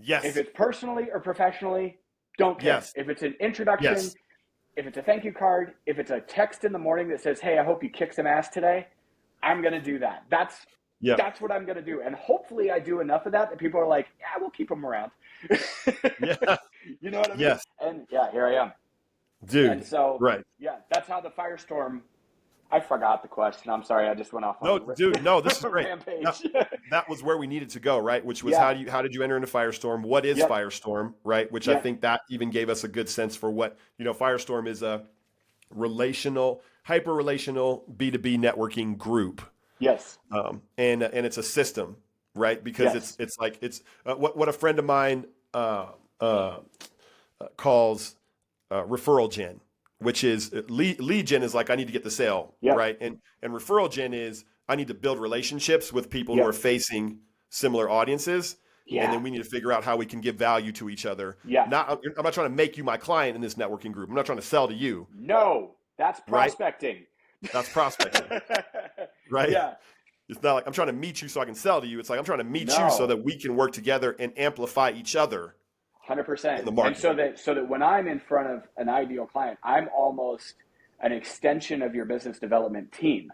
Speaker 1: Yes.
Speaker 2: If it's personally or professionally, don't care.
Speaker 1: Yes.
Speaker 2: If it's an introduction,
Speaker 1: Yes.
Speaker 2: if it's a thank you card, if it's a text in the morning that says, "Hey, I hope you kick some ass today," I'm going to do that.
Speaker 1: Yeah.
Speaker 2: That's what I'm going to do. And hopefully I do enough of that people are like, yeah, we'll keep them around.
Speaker 1: Yeah.
Speaker 2: You know what I mean?
Speaker 1: Yes.
Speaker 2: And yeah, here I am. And
Speaker 1: Dude.
Speaker 2: so,
Speaker 1: Right.
Speaker 2: yeah, that's how the Firestorm, I forgot the question. I'm sorry. I just went off on
Speaker 1: No, dude, no, this is
Speaker 2: a
Speaker 1: great.
Speaker 2: rampage.
Speaker 1: That was where we needed to go, right? Which was
Speaker 2: Yeah.
Speaker 1: how did you enter into Firestorm? What is
Speaker 2: Yep.
Speaker 1: Firestorm, right? Which I
Speaker 2: Yep.
Speaker 1: think that even gave us a good sense for what, Firestorm is a relational, hyper relational B2B networking group.
Speaker 2: Yes.
Speaker 1: And it's a system, right? Because
Speaker 2: Yes.
Speaker 1: it's like what a friend of mine calls referral gen, which is lead gen is like I need to get the sale,
Speaker 2: Yep.
Speaker 1: right? And referral gen is I need to build relationships with people who
Speaker 2: Yep.
Speaker 1: are facing similar audiences,
Speaker 2: Yeah.
Speaker 1: and then we need to figure out how we can give value to each other.
Speaker 2: Yeah.
Speaker 1: I'm not trying to make you my client in this networking group. I'm not trying to sell to you.
Speaker 2: No, that's
Speaker 1: Right?
Speaker 2: prospecting.
Speaker 1: That's prospecting, right?
Speaker 2: Yeah.
Speaker 1: It's not like I'm trying to meet you so I can sell to you. It's like I'm trying to meet you
Speaker 2: No.
Speaker 1: so that we can work together and amplify each other.
Speaker 2: 100%.
Speaker 1: In the market.
Speaker 2: And so that when I'm in front of an ideal client, I'm almost an extension of your business development team.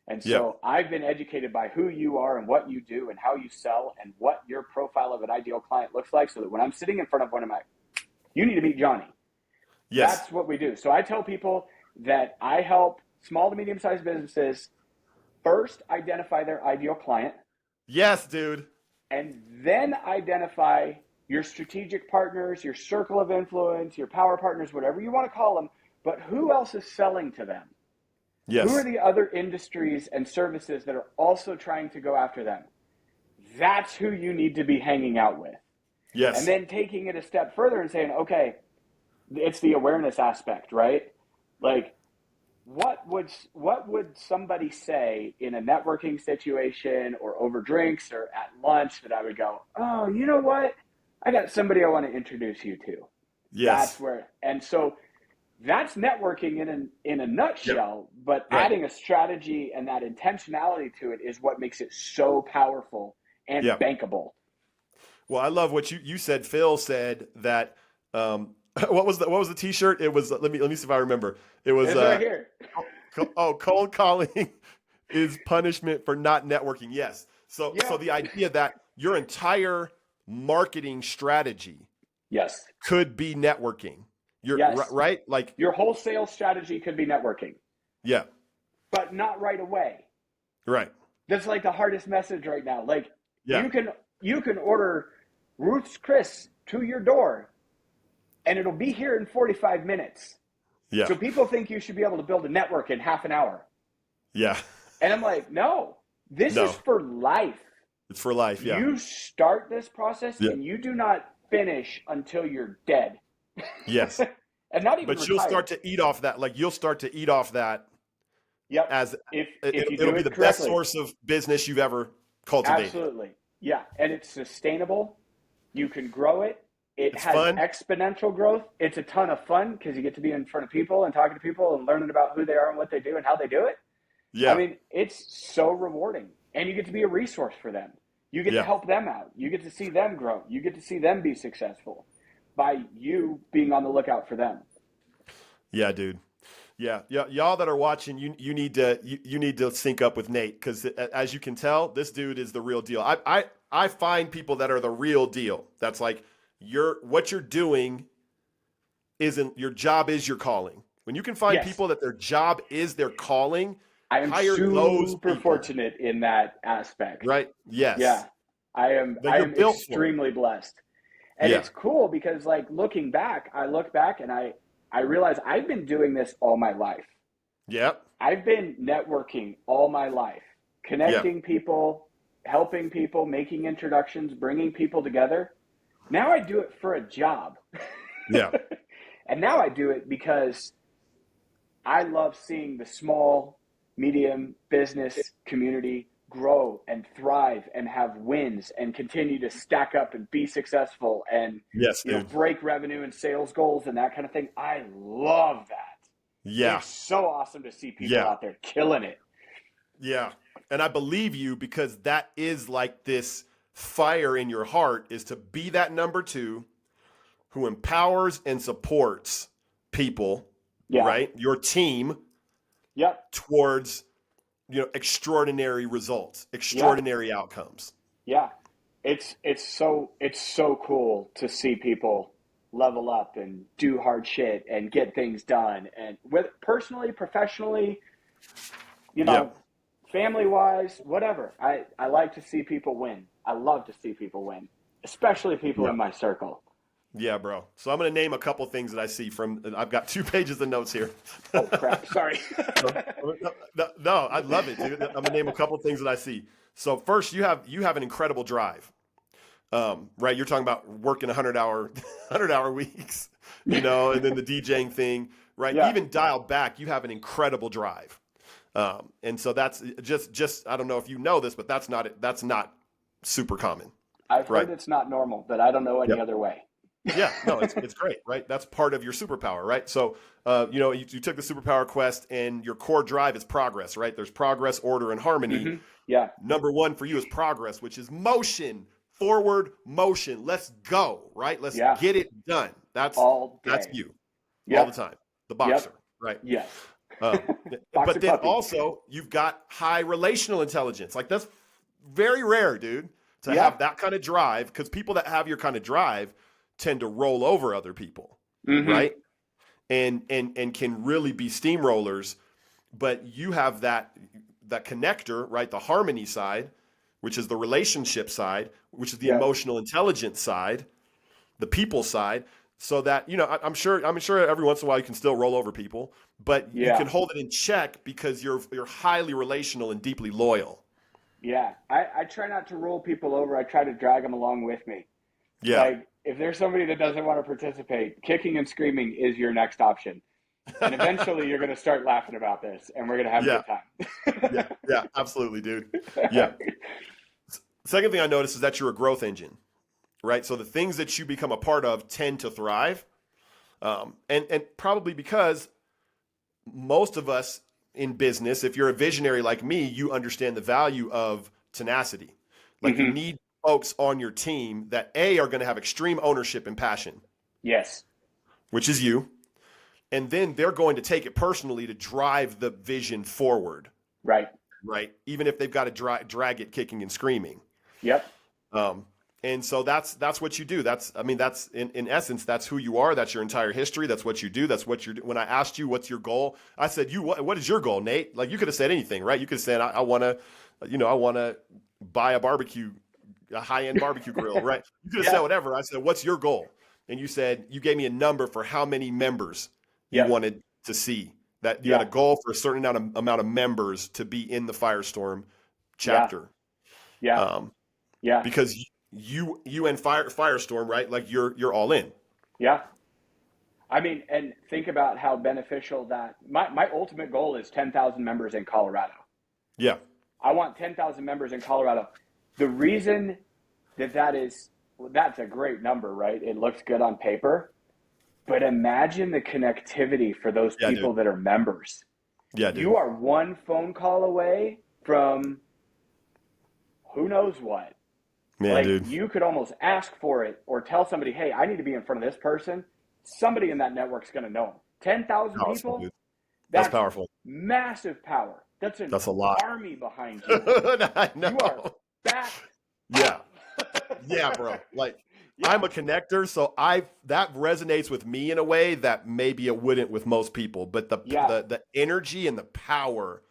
Speaker 2: And so I've been educated by who you are and what you do and how you sell and what your profile of an ideal client looks like, so that when I'm sitting in front of one of my, you need to meet Johnny.
Speaker 1: Yes.
Speaker 2: That's what we do. So I tell people that I help small to medium-sized businesses first identify their ideal client.
Speaker 1: Yes, dude.
Speaker 2: And then identify your strategic partners, your circle of influence, your power partners, whatever you want to call them, but who else is selling to them?
Speaker 1: Yes.
Speaker 2: Who are the other industries and services that are also trying to go after them? That's who you need to be hanging out with.
Speaker 1: Yes.
Speaker 2: And then taking it a step further and saying, okay, it's the awareness aspect, right? Like, what would somebody say in a networking situation or over drinks or at lunch that I would go, oh, you know what? I got somebody I want to introduce you to.
Speaker 1: Yes.
Speaker 2: That's where, and so that's networking in a nutshell, but
Speaker 1: Right.
Speaker 2: adding a strategy and that intentionality to it is what makes it so powerful and bankable.
Speaker 1: Well, I love what you said. Phil said that what was the t-shirt? It was let me see if I remember. It was
Speaker 2: It's right here.
Speaker 1: Cold calling is punishment for not networking. Yes. So the idea that your entire marketing strategy
Speaker 2: Yes.
Speaker 1: could be networking. You're
Speaker 2: Yes.
Speaker 1: right? Like
Speaker 2: Your wholesale strategy could be networking,
Speaker 1: yeah.
Speaker 2: but not right away.
Speaker 1: Right.
Speaker 2: That's like the hardest message right now. Like
Speaker 1: Yeah.
Speaker 2: you can order Ruth's Chris to your door and it'll be here in 45 minutes.
Speaker 1: Yeah.
Speaker 2: So people think you should be able to build a network in half an hour.
Speaker 1: Yeah.
Speaker 2: And I'm like, no, this is for life.
Speaker 1: It's for life. Yeah.
Speaker 2: You start this process and you do not finish until you're dead.
Speaker 1: Yes.
Speaker 2: And not even
Speaker 1: But
Speaker 2: retired.
Speaker 1: you'll start to eat off that. Like you'll start to eat off that.
Speaker 2: Yep.
Speaker 1: As
Speaker 2: if
Speaker 1: it'll be the best source of business you've ever cultivated.
Speaker 2: Absolutely. Yeah. And it's sustainable. You can grow it. It's has
Speaker 1: fun.
Speaker 2: Exponential growth. It's a ton of fun because you get to be in front of people and talking to people and learning about who they are and what they do and how they do it.
Speaker 1: Yeah.
Speaker 2: I mean, it's so rewarding. And you get to be a resource for them. You get to help them out. You get to see them grow. You get to see them be successful by you being on the lookout for them. Yeah,
Speaker 1: dude. Yeah. Y'all that are watching, you need to sync up with Nate because as you can tell, this dude is the real deal. I find people that are the real deal. That's like what you're doing isn't your job is your calling. When you can find people that their job is their calling,
Speaker 2: I am super fortunate in that aspect.
Speaker 1: Right? Yes.
Speaker 2: Yeah. I am extremely blessed. And it's cool because like looking back, I look back and I realize I've been doing this all my life.
Speaker 1: Yep.
Speaker 2: I've been networking all my life, connecting people, helping people, making introductions, bringing people together. Now I do it for a job.
Speaker 1: Yeah.
Speaker 2: And now I do it because I love seeing the small, medium business community grow and thrive and have wins and continue to stack up and be successful and break revenue and sales goals and that kind of thing. I love that.
Speaker 1: Yeah.
Speaker 2: It's so awesome to see people out there killing it.
Speaker 1: Yeah. And I believe you because that is like this fire in your heart is to be that number two who empowers and supports people, right? Your team towards, extraordinary results, extraordinary outcomes.
Speaker 2: Yeah. It's so cool to see people level up and do hard shit and get things done, and personally, professionally, family wise, whatever. I like to see people win. I love to see people win, especially people in my circle.
Speaker 1: Yeah, bro. So I'm going to name a couple things that I see I've got 2 pages of notes here.
Speaker 2: Oh, crap. Sorry.
Speaker 1: No, I love it, dude. I'm going to name a couple things that I see. So first, you have an incredible drive, right? You're talking about working 100-hour weeks, and then the DJing thing, right?
Speaker 2: Yeah.
Speaker 1: Even dial back, you have an incredible drive. And so that's just, I don't know if you know this, but that's not super common.
Speaker 2: I've heard it's not normal, but I don't know any other way.
Speaker 1: Yeah, no, it's great, right? That's part of your superpower, right? So, you took the superpower quest, and your core drive is progress, right? There's progress, order, and harmony.
Speaker 2: Mm-hmm. Yeah.
Speaker 1: Number one for you is progress, which is motion, forward motion. Let's go, right? Let's get it done. That's you all the time. The boxer, right?
Speaker 2: Yes.
Speaker 1: But then also you've got high relational intelligence. Like, that's very rare, dude, to have that kind of drive, because people that have your kind of drive tend to roll over other people, right? And can really be steamrollers. But you have that connector, right? The harmony side, which is the relationship side, which is the emotional intelligence side, the people side. So that, I'm sure every once in a while you can still roll over people, but you can hold it in check because you're highly relational and deeply loyal.
Speaker 2: Yeah. I try not to roll people over. I try to drag them along with me.
Speaker 1: Yeah.
Speaker 2: Like, if there's somebody that doesn't want to participate, kicking and screaming is your next option. And eventually you're going to start laughing about this, and we're going to have a good time.
Speaker 1: Yeah, absolutely, dude. Yeah. Second thing I noticed is that you're a growth engine, right? So the things that you become a part of tend to thrive. And probably because most of us in business, if you're a visionary like me, you understand the value of tenacity. Like, you need folks on your team that are going to have extreme ownership and passion.
Speaker 2: Yes.
Speaker 1: Which is you. And then they're going to take it personally to drive the vision forward.
Speaker 2: Right.
Speaker 1: Right. Even if they've got to drag it kicking and screaming.
Speaker 2: Yep.
Speaker 1: And so that's what you do. That's in essence, that's who you are. That's your entire history. That's what you do. That's what you're doing. When I asked you, what's your goal? I said, what is your goal, Nate? Like, you could have said anything, right? You could have said, I want to buy a high-end barbecue grill, right? You could have said whatever. I said, what's your goal? And you said, you gave me a number for how many members you wanted to see. That you had a goal for a certain amount of members to be in the Firestorm chapter.
Speaker 2: Yeah.
Speaker 1: Because you and Firestorm, right? Like, you're all in.
Speaker 2: Yeah. I mean, and think about how beneficial that my ultimate goal is 10,000 members in Colorado.
Speaker 1: Yeah.
Speaker 2: I want 10,000 members in Colorado. The reason that's a great number, right? It looks good on paper, but imagine the connectivity for those people that are members.
Speaker 1: Yeah, dude.
Speaker 2: You are one phone call away from who knows what.
Speaker 1: Man, dude.
Speaker 2: You could almost ask for it or tell somebody, hey, I need to be in front of this person. Somebody in that network's going to know them. 10,000 people?
Speaker 1: Dude. That's powerful.
Speaker 2: Massive power. That's
Speaker 1: a lot.
Speaker 2: Army behind you.
Speaker 1: I know.
Speaker 2: You are back.
Speaker 1: Yeah. Yeah, bro. Like, I'm a connector, so that resonates with me in a way that maybe it wouldn't with most people. But the energy and the power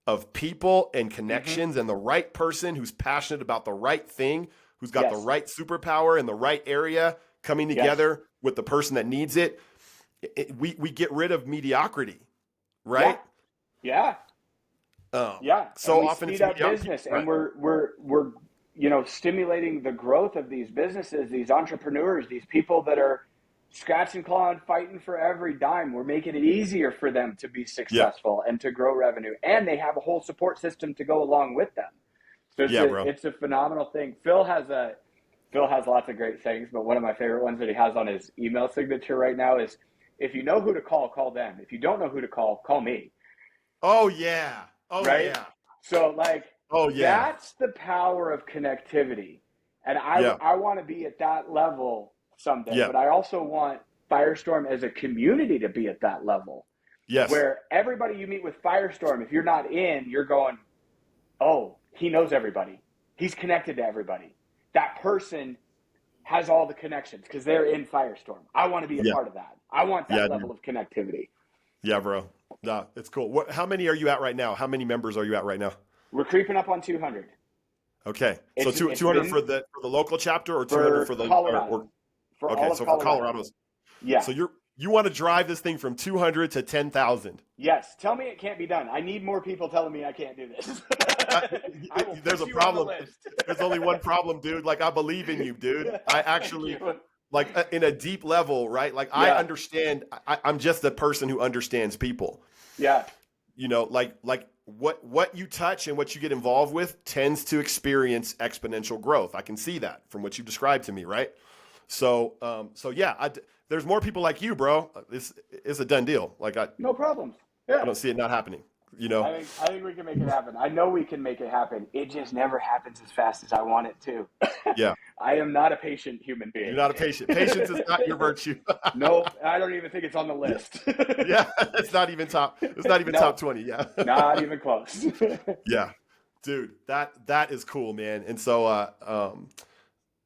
Speaker 1: of people and connections and the right person who's passionate about the right thing, who's got the right superpower in the right area coming together with the person that needs it, we get rid of mediocrity, right?
Speaker 2: Yeah.
Speaker 1: So often it's
Speaker 2: business, and we're stimulating the growth of these businesses, these entrepreneurs, these people that are scratching, clawing, fighting for every dime. We're making it easier for them to be successful and to grow revenue, and they have a whole support system to go along with them. So it's a phenomenal thing. Phil has lots of great things, but one of my favorite ones that he has on his email signature right now is, if you know who to call them. If you don't know who to call me.
Speaker 1: Oh yeah. Oh, right? Yeah.
Speaker 2: So that's the power of connectivity. And
Speaker 1: Yeah.
Speaker 2: I want to be at that level someday,
Speaker 1: Yeah.
Speaker 2: but I also want Firestorm as a community to be at that level
Speaker 1: Yes.
Speaker 2: where everybody you meet with Firestorm, if you're not in, you're going, oh, he knows everybody. He's connected to everybody. That person has all the connections because they're in Firestorm. I want to be a
Speaker 1: Yeah.
Speaker 2: part of that. I want
Speaker 1: Yeah,
Speaker 2: that
Speaker 1: dude.
Speaker 2: level of connectivity.
Speaker 1: Yeah, bro. Nah, it's cool. How many are you at right now? How many members are you at right now?
Speaker 2: We're creeping up on 200.
Speaker 1: Okay. So
Speaker 2: It's
Speaker 1: 200
Speaker 2: been
Speaker 1: for the local chapter or 200
Speaker 2: for
Speaker 1: for the
Speaker 2: Colorado, for
Speaker 1: okay,
Speaker 2: all of
Speaker 1: so for
Speaker 2: Colorado.
Speaker 1: Colorado's.
Speaker 2: Yeah.
Speaker 1: So you want to drive this thing from 200 to 10,000.
Speaker 2: Yes. Tell me it can't be done. I need more people telling me I can't do this. I will
Speaker 1: There's
Speaker 2: put
Speaker 1: a
Speaker 2: you on the
Speaker 1: problem.
Speaker 2: list.
Speaker 1: There's only one problem, dude. Like, I believe in you, dude. I actually, like, in a deep level, right? Like, I understand. I'm just a person who understands people.
Speaker 2: Yeah.
Speaker 1: You know, like what you touch and what you get involved with tends to experience exponential growth. I can see that from what you described to me, right? So yeah, there's more people like you, bro. It's a done deal. Like,
Speaker 2: no problems. Yeah.
Speaker 1: I don't see it not happening. You know,
Speaker 2: I think we can make it happen. I know we can make it happen. It just never happens as fast as I want it to.
Speaker 1: Yeah.
Speaker 2: I am not a patient human being.
Speaker 1: You're not a patient. Patience is not your virtue.
Speaker 2: Nope. I don't even think it's on the list.
Speaker 1: Yeah, it's not even top. It's not even top 20. Yeah.
Speaker 2: Not even close.
Speaker 1: Yeah, dude, that is cool, man. And so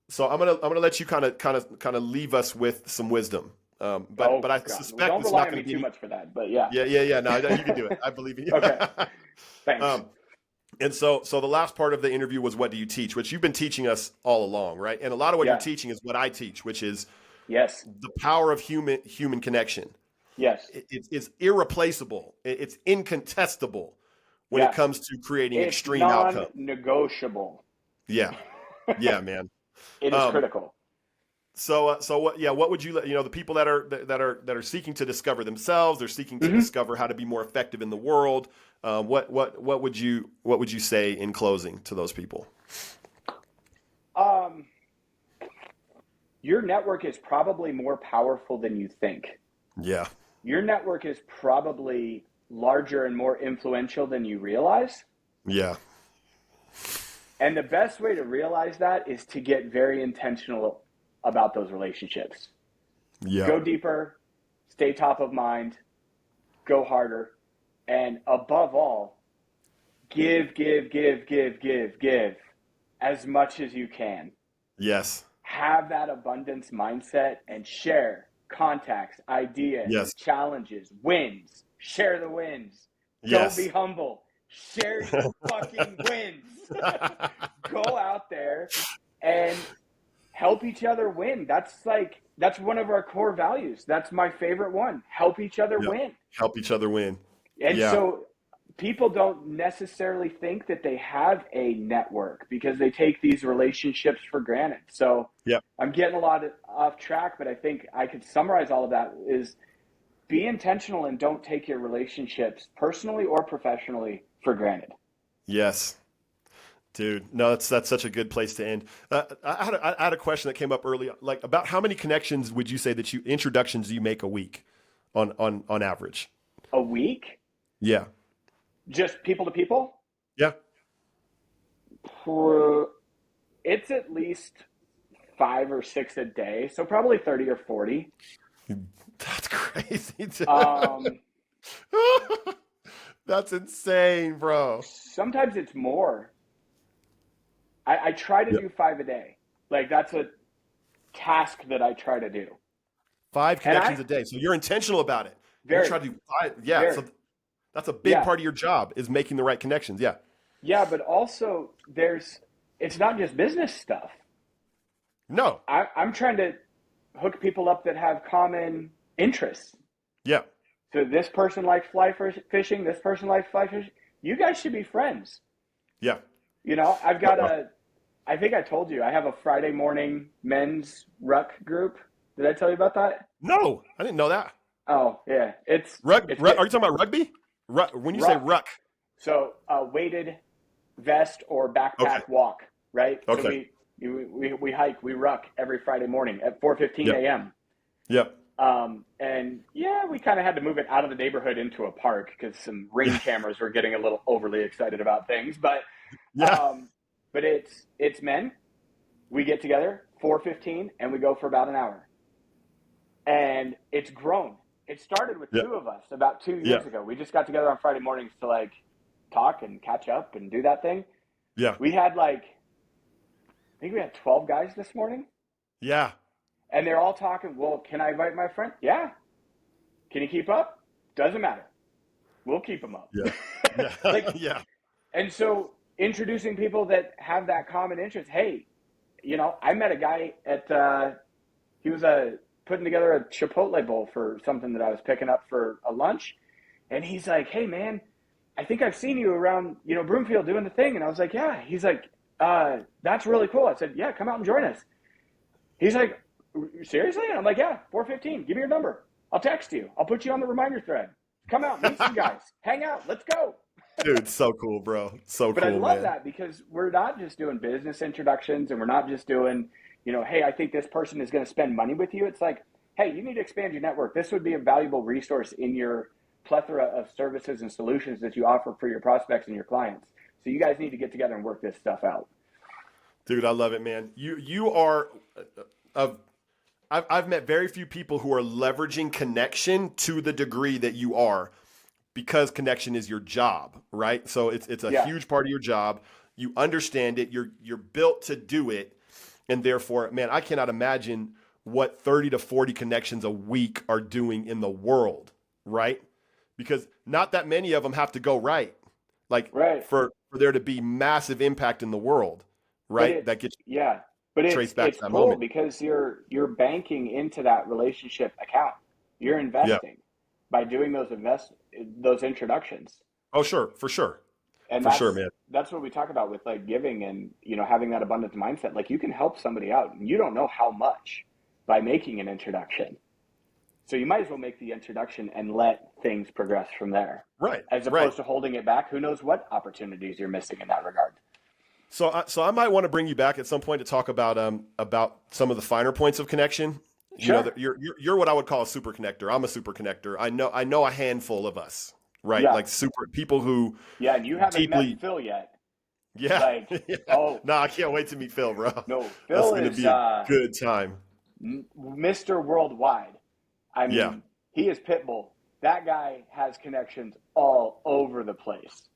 Speaker 1: so I'm gonna let you kind of leave us with some wisdom. But I suspect
Speaker 2: don't
Speaker 1: it's
Speaker 2: rely
Speaker 1: not
Speaker 2: on
Speaker 1: going
Speaker 2: me
Speaker 1: to be
Speaker 2: too much for that. But yeah.
Speaker 1: Yeah. No, you can do it. I believe in you.
Speaker 2: Okay. Thanks.
Speaker 1: And so the last part of the interview was, what do you teach? Which you've been teaching us all along, right? And a lot of what you're teaching is what I teach, which is the power of human connection.
Speaker 2: Yes.
Speaker 1: It's irreplaceable. It's incontestable when it comes to creating extreme outcomes.
Speaker 2: It's non-negotiable.
Speaker 1: Yeah. Yeah, man.
Speaker 2: It is critical.
Speaker 1: So what would you let, the people that are seeking to discover themselves, they're seeking to discover how to be more effective in the world. What would you say in closing to those people?
Speaker 2: Your network is probably more powerful than you think.
Speaker 1: Yeah.
Speaker 2: Your network is probably larger and more influential than you realize.
Speaker 1: Yeah.
Speaker 2: And the best way to realize that is to get very intentional about those relationships.
Speaker 1: Yeah.
Speaker 2: Go deeper, stay top of mind, go harder, and above all, give as much as you can.
Speaker 1: Yes.
Speaker 2: Have that abundance mindset and share contacts, ideas, challenges, wins. Share the wins.
Speaker 1: Yes.
Speaker 2: Don't be humble. Share your fucking wins. Go out there and help each other win. That's one of our core values. That's my favorite one. Help each other win.
Speaker 1: Help each other win.
Speaker 2: And so people don't necessarily think that they have a network because they take these relationships for granted. So I'm getting a lot off track, but I think I could summarize all of that is be intentional and don't take your relationships personally or professionally for granted.
Speaker 1: Yes. Dude, no, that's such a good place to end. I had a question that came up earlier, like about how many connections would you say introductions do you make a week on average?
Speaker 2: A week?
Speaker 1: Yeah.
Speaker 2: Just people to people?
Speaker 1: Yeah.
Speaker 2: It's at least 5 or 6 a day, so probably 30 or 40.
Speaker 1: That's crazy. That's insane, bro.
Speaker 2: Sometimes it's more. I try to do 5 a day. Like, that's a task that I try to do.
Speaker 1: 5 connections a day. So you're intentional about it.
Speaker 2: Very.
Speaker 1: You try to do 5. Yeah. Very. So that's a big part of your job is making the right connections. Yeah.
Speaker 2: Yeah, but also it's not just business stuff.
Speaker 1: No.
Speaker 2: I'm trying to hook people up that have common interests.
Speaker 1: Yeah.
Speaker 2: So this person likes fly fishing. This person likes fly fishing. You guys should be friends.
Speaker 1: Yeah.
Speaker 2: I've got I think I told you, I have a Friday morning men's ruck group. Did I tell you about that?
Speaker 1: No, I didn't know that.
Speaker 2: Oh, yeah. It's
Speaker 1: are you talking about rugby? When you say ruck.
Speaker 2: So a weighted vest or backpack walk, right?
Speaker 1: Okay.
Speaker 2: So we hike, we ruck every Friday morning at 4:15 a.m.
Speaker 1: Yep.
Speaker 2: And we kind of had to move it out of the neighborhood into a park because some ring cameras were getting a little overly excited about things. But but it's men, we get together 4:15 and we go for about an hour. And it's grown. It started with
Speaker 1: Yeah.
Speaker 2: two of us about 2
Speaker 1: Yeah.
Speaker 2: years ago. We just got together on Friday mornings to like talk and catch up and do that thing.
Speaker 1: Yeah.
Speaker 2: We had like, I think we had 12 guys this morning.
Speaker 1: Yeah.
Speaker 2: And they're all talking, well, can I invite my friend? Yeah. Can you keep up? Doesn't matter. We'll keep them up.
Speaker 1: Yeah. Yeah.
Speaker 2: Like,
Speaker 1: yeah.
Speaker 2: and so introducing people that have that common interest. Hey, you know, I met a guy at, he was putting together a Chipotle bowl for something that I was picking up for a lunch. And he's like, hey, man, I think I've seen you around, you know, Broomfield doing the thing. And I was like, yeah. He's like, that's really cool. I said, yeah, come out and join us. He's like, seriously? And I'm like, yeah, 4:15. Give me your number. I'll text you. I'll put you on the reminder thread. Come out, meet some guys. Hang out. Let's go.
Speaker 1: Dude, so cool, bro. So
Speaker 2: But
Speaker 1: cool,
Speaker 2: I love
Speaker 1: man.
Speaker 2: that because we're not just doing business introductions and we're not just doing, you know, hey, I think this person is going to spend money with you. It's like, hey, you need to expand your network. This would be a valuable resource in your plethora of services and solutions that you offer for your prospects and your clients. So you guys need to get together and work this stuff out.
Speaker 1: Dude, I love it, man. You are I've met very few people who are leveraging connection to the degree that you are, because connection is your job, right? So it's a huge part of your job. You understand it. You're built to do it, and therefore, man, I cannot imagine what 30 to 40 connections a week are doing in the world, right? Because not that many of them have to go right, like for there to be massive impact in the world, right? That gets
Speaker 2: but
Speaker 1: traced back
Speaker 2: it's
Speaker 1: to that
Speaker 2: cool
Speaker 1: moment.
Speaker 2: because you're banking into that relationship account. You're investing by doing those introductions.
Speaker 1: Oh, sure, for sure.
Speaker 2: And
Speaker 1: For sure, man.
Speaker 2: that's what we talk about with like giving and, you know, having that abundance mindset. Like you can help somebody out and you don't know how much by making an introduction. So you might as well make the introduction and let things progress from there.
Speaker 1: Right.
Speaker 2: As opposed to holding it back. Who knows what opportunities you're missing in that regard.
Speaker 1: So I might want to bring you back at some point to talk about some of the finer points of connection.
Speaker 2: Sure.
Speaker 1: You know, you're what I would call a super connector. I'm a super connector. I know a handful of us, right?
Speaker 2: Yeah.
Speaker 1: Like super people who
Speaker 2: and you haven't met Phil yet.
Speaker 1: Yeah.
Speaker 2: Like,
Speaker 1: No, I can't wait to meet Phil, bro.
Speaker 2: No,
Speaker 1: That's
Speaker 2: Phil
Speaker 1: going to
Speaker 2: is
Speaker 1: be a good time.
Speaker 2: Mr. Worldwide. I mean, he is Pitbull. That guy has connections all over the place.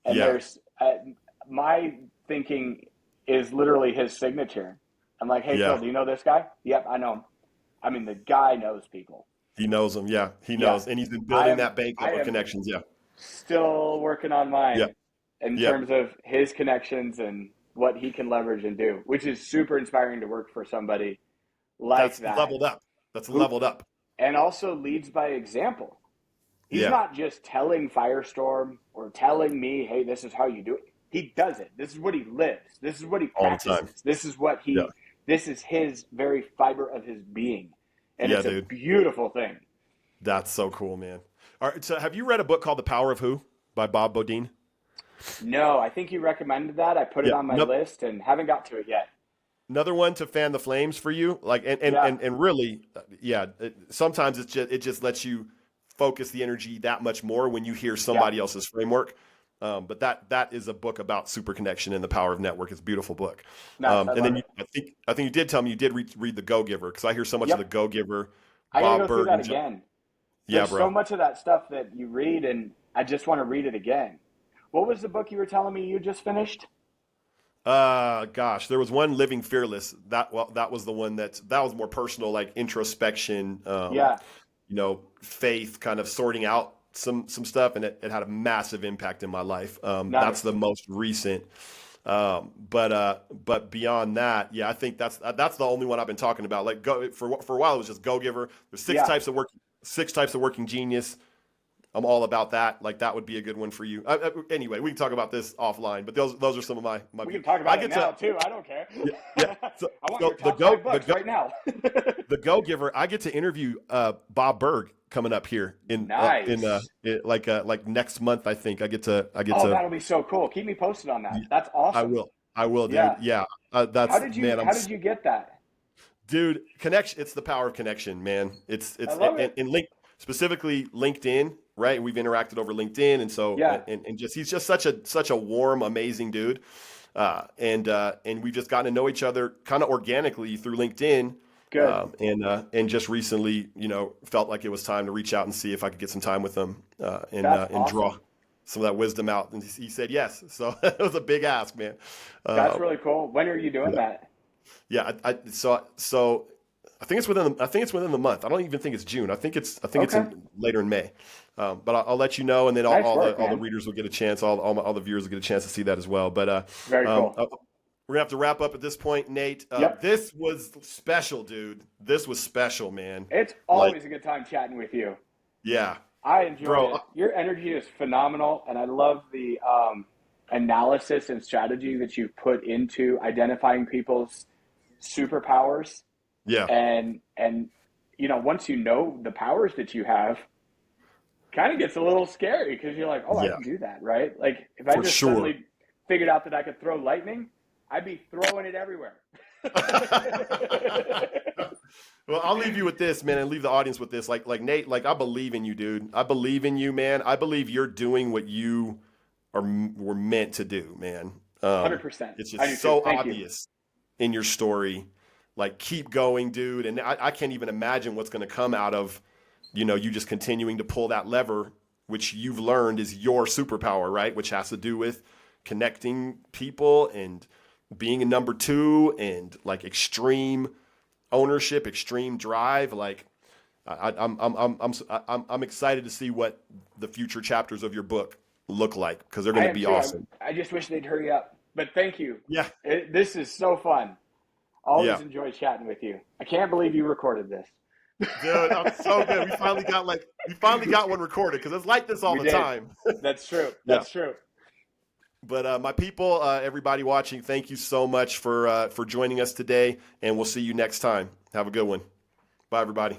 Speaker 2: And there's my thinking is literally his signature. I'm like, hey, Phil, do you know this guy? Yep, I know him. I mean, the guy knows people.
Speaker 1: He knows them. Yeah, he knows. And he's been building that bank up of connections. Yeah.
Speaker 2: Still working on mine in terms of his connections and what he can leverage and do, which is super inspiring to work for somebody like that.
Speaker 1: Leveled up. That's leveled up.
Speaker 2: And also leads by example. He's not just telling Firestorm or telling me, hey, this is how you do it. He does it. This is what he lives. This is what he practices. This is what this is his very fiber of his being. And it's a beautiful thing.
Speaker 1: That's so cool, man. All right, so have you read a book called The Power of Who by Bob Beaudine?
Speaker 2: No, I think you recommended that. I put it on my list and haven't got to it yet.
Speaker 1: Another one to fan the flames for you, like and really, sometimes it just lets you focus the energy that much more when you hear somebody else's framework. But that is a book about super connection and the power of network. It's a beautiful book.
Speaker 2: Nice,
Speaker 1: and then I think you did tell me you did read The Go-Giver, because I hear so much of The Go-Giver.
Speaker 2: I gotta go through that again. There's
Speaker 1: bro.
Speaker 2: So much of that stuff that you read, and I just want to read it again. What was the book you were telling me you just finished?
Speaker 1: Gosh, there was one, Living Fearless. That was the one that was more personal, like introspection. You know, faith, kind of sorting out some stuff, and it had a massive impact in my life. That's the most recent. But beyond that, I think that's the only one I've been talking about. Like for a while, it was just Go-Giver. There's six types of working genius. I'm all about that. Like that would be a good one for you. Anyway, we can talk about this offline. But those are some of my.
Speaker 2: We can talk about it now too. I don't care.
Speaker 1: So,
Speaker 2: I want your top 5 books right now.
Speaker 1: The Go-Giver. I get to interview Bob Berg coming up here in next month. I think I get to.
Speaker 2: That'll be so cool. Keep me posted on that. That's awesome.
Speaker 1: I will, dude. Yeah. That's
Speaker 2: how did you get that?
Speaker 1: Dude, connection. It's the power of connection, man. It's specifically LinkedIn, right? We've interacted over LinkedIn, and so and he's just such a warm, amazing dude. And we've just gotten to know each other kind of organically through LinkedIn.
Speaker 2: Good.
Speaker 1: And just recently, felt like it was time to reach out and see if I could get some time with him,
Speaker 2: That's
Speaker 1: and draw
Speaker 2: awesome.
Speaker 1: some of that wisdom out. And he said yes. So it was a big ask, man.
Speaker 2: That's
Speaker 1: Uh,
Speaker 2: really cool. When are you doing
Speaker 1: yeah,
Speaker 2: that?
Speaker 1: yeah. So I think it's within the month. I don't even think it's June. I think it's
Speaker 2: Okay.
Speaker 1: later in May. But I'll let you know, and then
Speaker 2: Nice work,
Speaker 1: all the
Speaker 2: man.
Speaker 1: readers will get a chance. All the viewers will get a chance to see that as well. But
Speaker 2: Very cool.
Speaker 1: we're gonna have to wrap up at this point, Nate.
Speaker 2: Yep.
Speaker 1: This was special, dude. This was special, man.
Speaker 2: It's
Speaker 1: Like,
Speaker 2: always a good time chatting with you.
Speaker 1: yeah,
Speaker 2: I enjoy
Speaker 1: bro.
Speaker 2: it. Your energy is phenomenal, and I love the analysis and strategy that you put into identifying people's superpowers.
Speaker 1: Yeah,
Speaker 2: And once you know the powers that you have, kind of gets a little scary because you're like, oh, I
Speaker 1: yeah,
Speaker 2: can do that, right? Like if I
Speaker 1: for
Speaker 2: just
Speaker 1: sure.
Speaker 2: suddenly figured out that I could throw lightning, I'd be throwing it everywhere.
Speaker 1: Well, I'll leave you with this, man, and leave the audience with this. Like Nate, like I believe in you, dude. I believe in you, man. I believe you're doing what you were meant to do, man.
Speaker 2: 100%.
Speaker 1: It's
Speaker 2: I do
Speaker 1: just
Speaker 2: too.
Speaker 1: so
Speaker 2: Thank you.
Speaker 1: obvious in your story. Like, keep going, dude. And I can't even imagine what's going to come out of, you just continuing to pull that lever, which you've learned is your superpower, right? Which has to do with connecting people and being a number two and like extreme ownership, extreme drive. Like, I'm excited to see what the future chapters of your book look like because they're
Speaker 2: I
Speaker 1: going to
Speaker 2: am
Speaker 1: be
Speaker 2: too.
Speaker 1: awesome.
Speaker 2: I just wish they'd hurry up. But thank you.
Speaker 1: Yeah,
Speaker 2: This is so fun. Always
Speaker 1: yeah,
Speaker 2: enjoy chatting with you. I can't believe you recorded this.
Speaker 1: dude, I'm so good. We finally got one recorded because it's like this all
Speaker 2: We
Speaker 1: the
Speaker 2: did.
Speaker 1: time.
Speaker 2: That's true.
Speaker 1: Yeah.
Speaker 2: That's true.
Speaker 1: But my people, everybody watching, thank you so much for joining us today, and we'll see you next time. Have a good one. Bye, everybody.